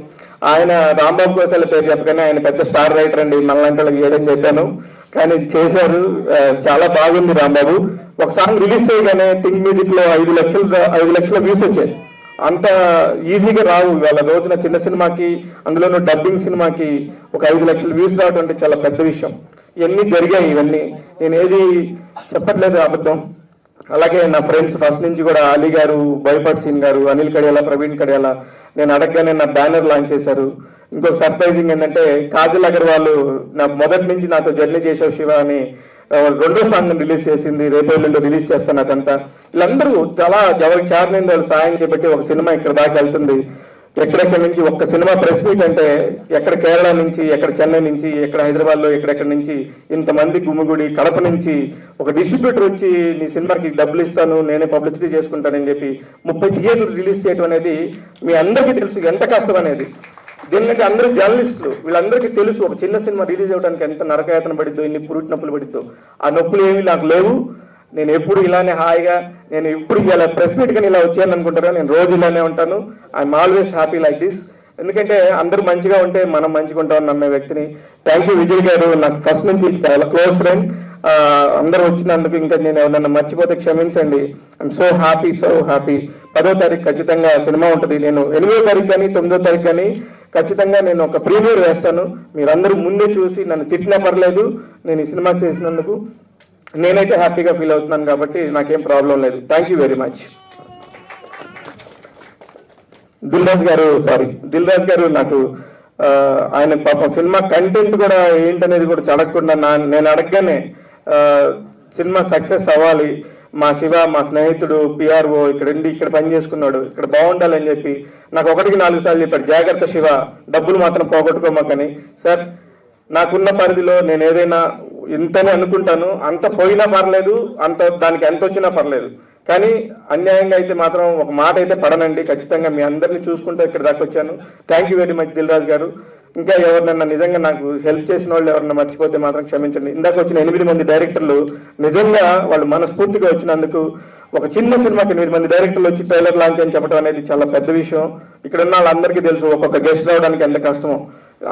ఆయన రాంబాబు గోసాల పేరు చెప్పగానే ఆయన పెద్ద స్టార్ రైటర్ అండి, మళ్ళంటలకు ఏదని చెప్పాను, కానీ చేశారు. చాలా బాగుంది రాంబాబు. ఒక సాంగ్ రిలీజ్ చేయగానే థింక్ మ్యూజిక్ లో 5 లక్షల వ్యూస్ వచ్చాయి. అంత ఈజీగా రావు. ఇవాళ రోజున చిన్న సినిమాకి, అందులోనూ డబ్బింగ్ సినిమాకి ఒక 5 లక్షల వ్యూస్ రావడం అంటే చాలా పెద్ద విషయం. ఇవన్నీ జరిగాయి. ఇవన్నీ నేను ఏది చెప్పట్లేదు అబద్ధం. అలాగే నా ఫ్రెండ్స్ ఫస్ట్ నుంచి కూడా అలీ గారు, బోయపాటి సీన్ గారు, అనిల్ కడియాల, ప్రవీణ్ కడియాల నేను అడగగానే నా బ్యానర్ లాంచ్ చేశారు. ఇంకొక సర్ప్రైజింగ్ ఏంటంటే కాజల్ అగర్వాల్ నా మొదటి నుంచి నాతో జర్నీ చేసావు శివ అని 2వ సాంగ్ రిలీజ్ చేసింది. రేపు రిలీజ్ చేస్తాను. అదంతా వీళ్ళందరూ చాలా ఎవరికి చేరలేని వాళ్ళు సాయం చేపట్టి ఒక సినిమా ఇక్కడ దాకా వెళ్తుంది. ఎక్కడెక్కడి నుంచి ఒక్క సినిమా ప్రెస్ మీట్ అంటే ఎక్కడ కేరళ నుంచి, ఎక్కడ చెన్నై నుంచి, ఎక్కడ హైదరాబాద్లో ఎక్కడెక్కడి నుంచి ఇంతమంది గుమ్మిగుడి, కడప నుంచి ఒక డిస్ట్రిబ్యూటర్ వచ్చి నీ సినిమాకి డబ్బులు ఇస్తాను, నేనే పబ్లిసిటీ చేసుకుంటానని చెప్పి 30 థియేటర్లు రిలీజ్ చేయడం అనేది మీ అందరికీ తెలుసు ఎంత కష్టం అనేది. దీనికి అందరూ జర్నలిస్టులు, వీళ్ళందరికీ తెలుసు ఒక చిన్న సినిమా రిలీజ్ అవ్వడానికి ఎంత నరకయాతన పడిద్దో, ఎన్ని పురుటి నొప్పులు పడిద్దో. ఆ నొప్పులు ఏమి నాకు లేవు. నేను ఎప్పుడు ఇలానే హాయిగా, నేను ఎప్పుడు ఇలా ప్రెస్ మీట్ కానీ ఇలా వచ్చాను అనుకుంటారా, నేను రోజు ఇలానే ఉంటాను. I'm always happy like this. ఎందుకంటే అందరూ మంచిగా ఉంటే మనం మంచిగా ఉంటామని నమ్మే వ్యక్తిని. థ్యాంక్ యూ విజయ్ గారు, నాకు ఫస్ట్ నుంచి చాలా క్లోజ్ ఫ్రెండ్. అందరూ వచ్చినందుకు ఇంకా నేను ఎవరన్నా మర్చిపోతే క్షమించండి. I'm so happy, so happy. 10వ తారీఖు ఖచ్చితంగా సినిమా ఉంటుంది. నేను 8వ తారీఖు కానీ 9వ తారీఖు కానీ ఖచ్చితంగా నేను ఒక ప్రీమియర్ వేస్తాను. మీరందరూ ముందే చూసి నన్ను తిట్టినా పర్లేదు, నేను ఈ సినిమా చేసినందుకు నేనైతే హ్యాపీగా ఫీల్ అవుతున్నాను కాబట్టి నాకేం ప్రాబ్లం లేదు. Thank you very much. Dil Raju గారు నాకు ఆయన పాపం సినిమా కంటెంట్ కూడా ఏంటనేది కూడా అడగకుండా నేను అడగగానే సినిమా సక్సెస్ అవ్వాలి, మా శివ మా స్నేహితుడు పిఆర్ఓ ఇక్కడ పని చేసుకున్నాడు, ఇక్కడ బాగుండాలని చెప్పి నాకు 1కి 4 సార్లు చెప్పాడు, జాగ్రత్త శివ, డబ్బులు మాత్రం పోగొట్టుకోమాకని. సార్ నాకున్న పరిధిలో నేను ఏదైనా ఇంతనే అనుకుంటాను, అంత పోయినా పర్లేదు, దానికి ఎంత వచ్చినా పర్లేదు, కానీ అన్యాయంగా అయితే మాత్రం ఒక మాట అయితే పడనండి. ఖచ్చితంగా మీ అందరినీ చూసుకుంటూ ఇక్కడ దాకా వచ్చాను. Thank you very much Dil Raju గారు. ఇంకా ఎవరినన్నా నిజంగా నాకు హెల్ప్ చేసిన వాళ్ళు ఎవరన్నా మర్చిపోతే మాత్రం క్షమించండి. ఇందాక వచ్చిన 8 మంది డైరెక్టర్లు నిజంగా వాళ్ళు మనస్ఫూర్తిగా వచ్చినందుకు, ఒక చిన్న సినిమాకి 8 మంది డైరెక్టర్లు వచ్చి ట్రైలర్ లాంచ్ అని చెప్పడం అనేది చాలా పెద్ద విషయం. ఇక్కడ ఉన్న వాళ్ళందరికీ తెలుసు ఒక్కొక్క గెస్ట్ రావడానికి ఎంత కష్టమో.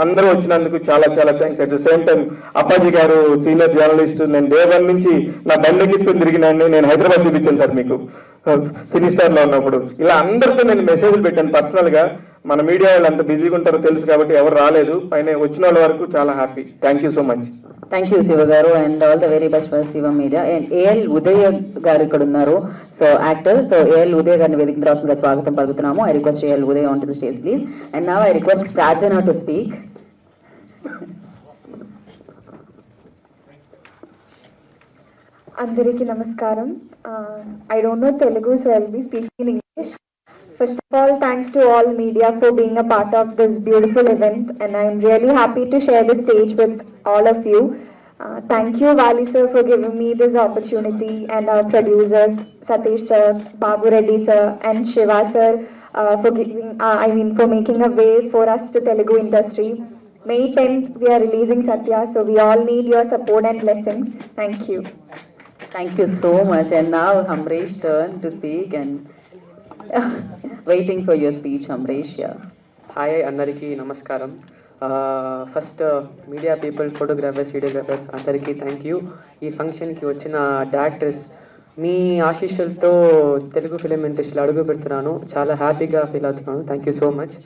అందరూ వచ్చినందుకు చాలా చాలా thanks. At the same time Appaji గారు సీనియర్ జర్నలిస్ట్, నేను డే 1 నుంచి నా బండి ఎక్కించుకుని తిరిగినాన్ని నేను హైదరాబాద్ చూపించాను సార్ మీకు సినీ స్టార్ లో ఉన్నప్పుడు. ఇలా అందరితో నేను మెసేజ్లు పెట్టాను పర్సనల్ గా. మన మీడియా వాళ్ళు ఎంత బిజీగా ఉంటారో తెలుసు కాబట్టి ఎవరు రాలేదు. పైన వచ్చిన వాళ్ళ వరకు చాలా happy. Thank you so much. Thank you Shiva గారు, and all the very best for Shiva media. And AL Uday గారు ఇక్కడ ఉన్నారు, so actor. So AL Uday గారిని వేదిక రాష్ట్రంగా స్వాగతం పలుకుతున్నాము. I request AL Uday onto the stage please. And now I request Prarthana to speak. అందరికీ నమస్కారం. I don't know Telugu, so I'll be speaking in English. First of all, thanks to all media for being a part of this beautiful event, and I'm really happy to share the stage with all of you. Thank you, Vali sir, for giving me this opportunity, and our producers, Satish sir, Babu Reddy sir, and Shiva sir, for making a way for us to Telugu industry. May 10th, we are releasing Satya, so we all need your support and blessings. Thank you. Thank you so much. And now Amresh turn to speak, and waiting for your speech, Amresh. Yeah. Hi, Andariki Namaskaram. First, media people, photographers, videographers, Andariki, thank you. ఈ ఫంక్షన్కి వచ్చిన directors, మీ ఆశీస్సులతో Telugu film ఇండస్ట్రీలో అడుగు పెడుతున్నాను. చాలా హ్యాపీగా feel అవుతున్నాను. Thank you so much.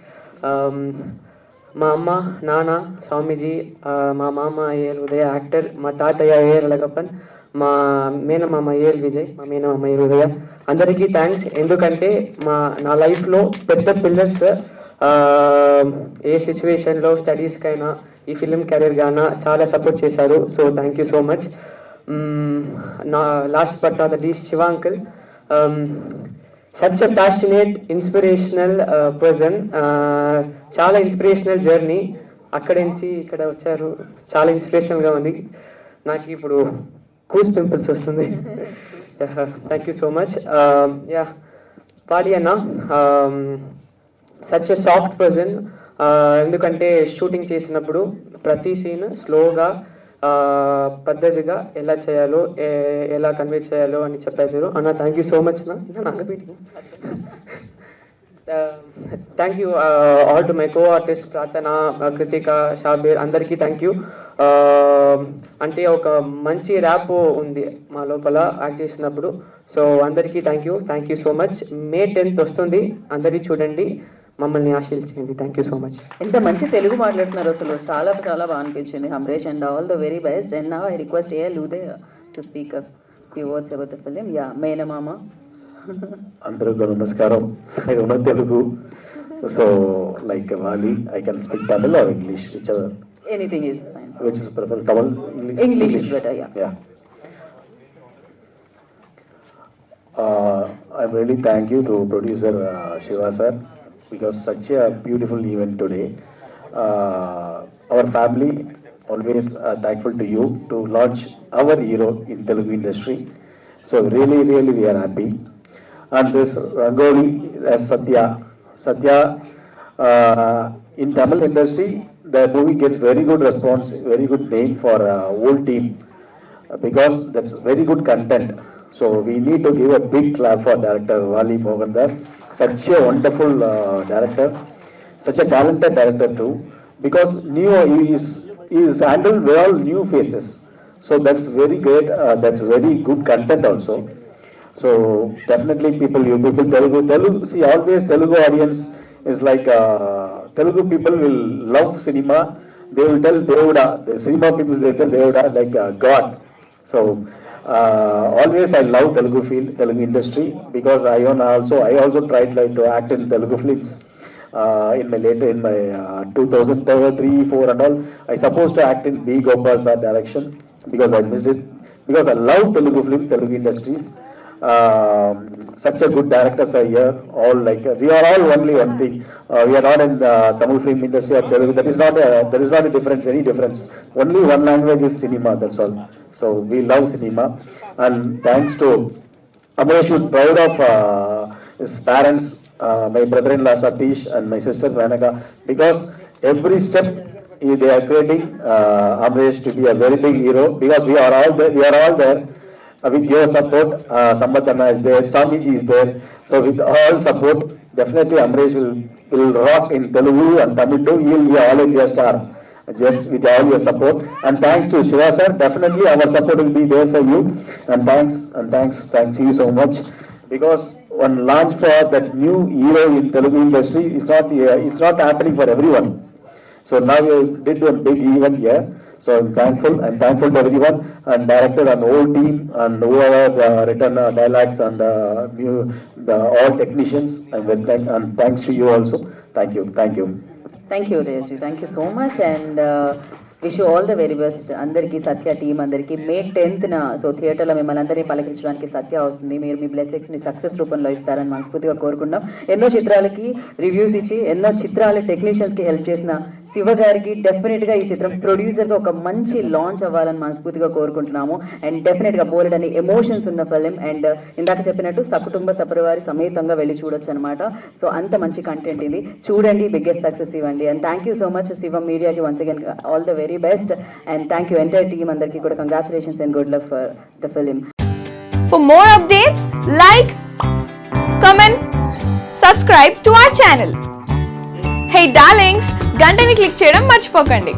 మా అమ్మ, నాన్న స్వామీజీ, మా మామ ఏఎల్ ఉదయ యాక్టర్, మా తాతయ్య ఏఎల్ అలగప్పన్, మా మేనమామ ఏఎల్ విజయ్, మా మేనమామ ఏఎల్ ఉదయ, అందరికీ థ్యాంక్స్. ఎందుకంటే నా లైఫ్లో పెద్ద పిల్లర్స్, ఏ సిచ్యువేషన్లో స్టడీస్కైనా ఈ ఫిలిం కెరీర్గానా చాలా సపోర్ట్ చేశారు. So thank you so much. నా last but not the least Shiva uncle, such a passionate inspirational person. చాలా ఇన్స్పిరేషనల్ జర్నీ, అక్కడి నుంచి ఇక్కడ వచ్చారు. చాలా ఇన్స్పిరేషనల్గా ఉంది. నాకు ఇప్పుడు కూస్ పింపుల్స్ వస్తుంది. Thank you so much. యా పాడి అన్న, సచ్ ఎ సాఫ్ట్ పర్సన్. ఎందుకంటే షూటింగ్ చేసినప్పుడు ప్రతి సీన్ స్లోగా పద్ధతిగా ఎలా చేయాలో ఎలా కన్వే చేయాలో అని చెప్పారు అన్న. Thank you so much thank you all to my co artist ప్రార్థన, కృతిక, షాబీర్ అందరికీ థ్యాంక్ యూ. అంటే ఒక మంచి ర్యాప్ ఉంది మా లోపల యాక్ట్ చేసినప్పుడు. సో అందరికీ thank you so much. May 10th వస్తుంది, అందరికీ చూడండి, మమ్మల్ని ఆశీర్వదించండి. Thank you so much. ఎంత మంచి తెలుగు మాట్లాడుతున్నారు అసలు, చాలా చాలా బాగా అనిపించింది Amaresh, and all the very best. And now I request AL Uday to speak a few words about the film. Yeah, మేనమామ. అందరికీ నమస్కారం. I don't know Telugu, so like Wali, I can speak Tamil or English, whichever. Anything is fine. Which is prefer Tamil? English is better, yeah. Yeah. I'm really thank you to producer Shiva sir, because such a beautiful event today. Our family always thankful to you to launch our hero in Telugu industry. So really we are happy. And this Rangoli as Satya in Tamil industry, the movie gets very good response, very good name for whole team, because that's very good content. So we need to give a big clap for director Wali Mohandas, such a wonderful director, such a talented director too, because he is handled well new faces. So that's very great, that's very good content also. So definitely you people Telugu, see always Telugu audience is like Telugu people will love cinema. They will tell Devuda, the cinema people they tell Devuda like God. So always I love Telugu field, Telugu industry, because I also tried like to act in Telugu films in my 2003-4 and all. I supposed to act in B. Gopal sir direction, because I missed it, because I love Telugu film, Telugu industries. Such a good directors are here. All like we are all only one thing. We are not in the Tamil film industry or Telugu. There is not a difference, any difference. Only one language is cinema. That's all. So we love cinema, and thanks to Amresh, is proud of his parents, my brother-in-law Satish and my sister Ranaka, because every step they are creating Amresh to be a very big hero, because we are all there. With your support, Sambat Anna is there, Samiji is there. So with all support, definitely Amresh will rock in Telugu and Tamil too. He will be all India star, just with all your support. And thanks to Shiva sir, definitely our support will be there for you. And thanks to you so much, because one launch for that new hero in Telugu industry, it's not happening for everyone. So now you did a big event here. So I'm thankful to everyone, and director and whole team, and whoever written dialogues and all technicians. I'm very and thanks to you also. Thank you. Thank you, Uday. Thank you so much, and wish you all the very best. అందరికీ సత్య team అందరికీ May 10th so థియేటర్లో మిమ్మల్ని అందరినీ పలకరించడానికి సత్య వస్తుంది. మీరు మీ బ్లెస్సింగ్స్ని success రూపంలో ఇస్తారని మనస్ఫూర్తిగా కోరుకుంటాం. ఎన్నో చిత్రాలకి రివ్యూస్ ఇచ్చి ఎన్నో చిత్రాల టెక్నీషియన్స్కి హెల్ప్ చేసిన శివ గారికి డెఫినెట్గా ఈ చిత్రం ప్రొడ్యూసర్గా ఒక మంచి లాంచ్ అవ్వాలని మనస్ఫూర్తిగా కోరుకుంటున్నాము. అండ్ డెఫినెట్గా బోల్డ్ అని ఎమోషన్స్ ఉన్న ఫిలిం, అండ్ ఇందాక చెప్పినట్టు సకుటుంబ సపరివారి సమేతంగా వెళ్ళి చూడొచ్చు అనమాట. సో అంత మంచి కంటెంట్ ఇది, చూడండి, బిగ్గెస్ట్ సక్సెస్ ఇవ్వండి. And thank you so much Shiva మీడియాకి once again all the very best, and thank you entire team అందరికీ కూడా congratulations and good luck for the film. For more updates, like, comment, subscribe to our channel. Hey darlings, గంటని click చేయడం మర్చిపోకండి.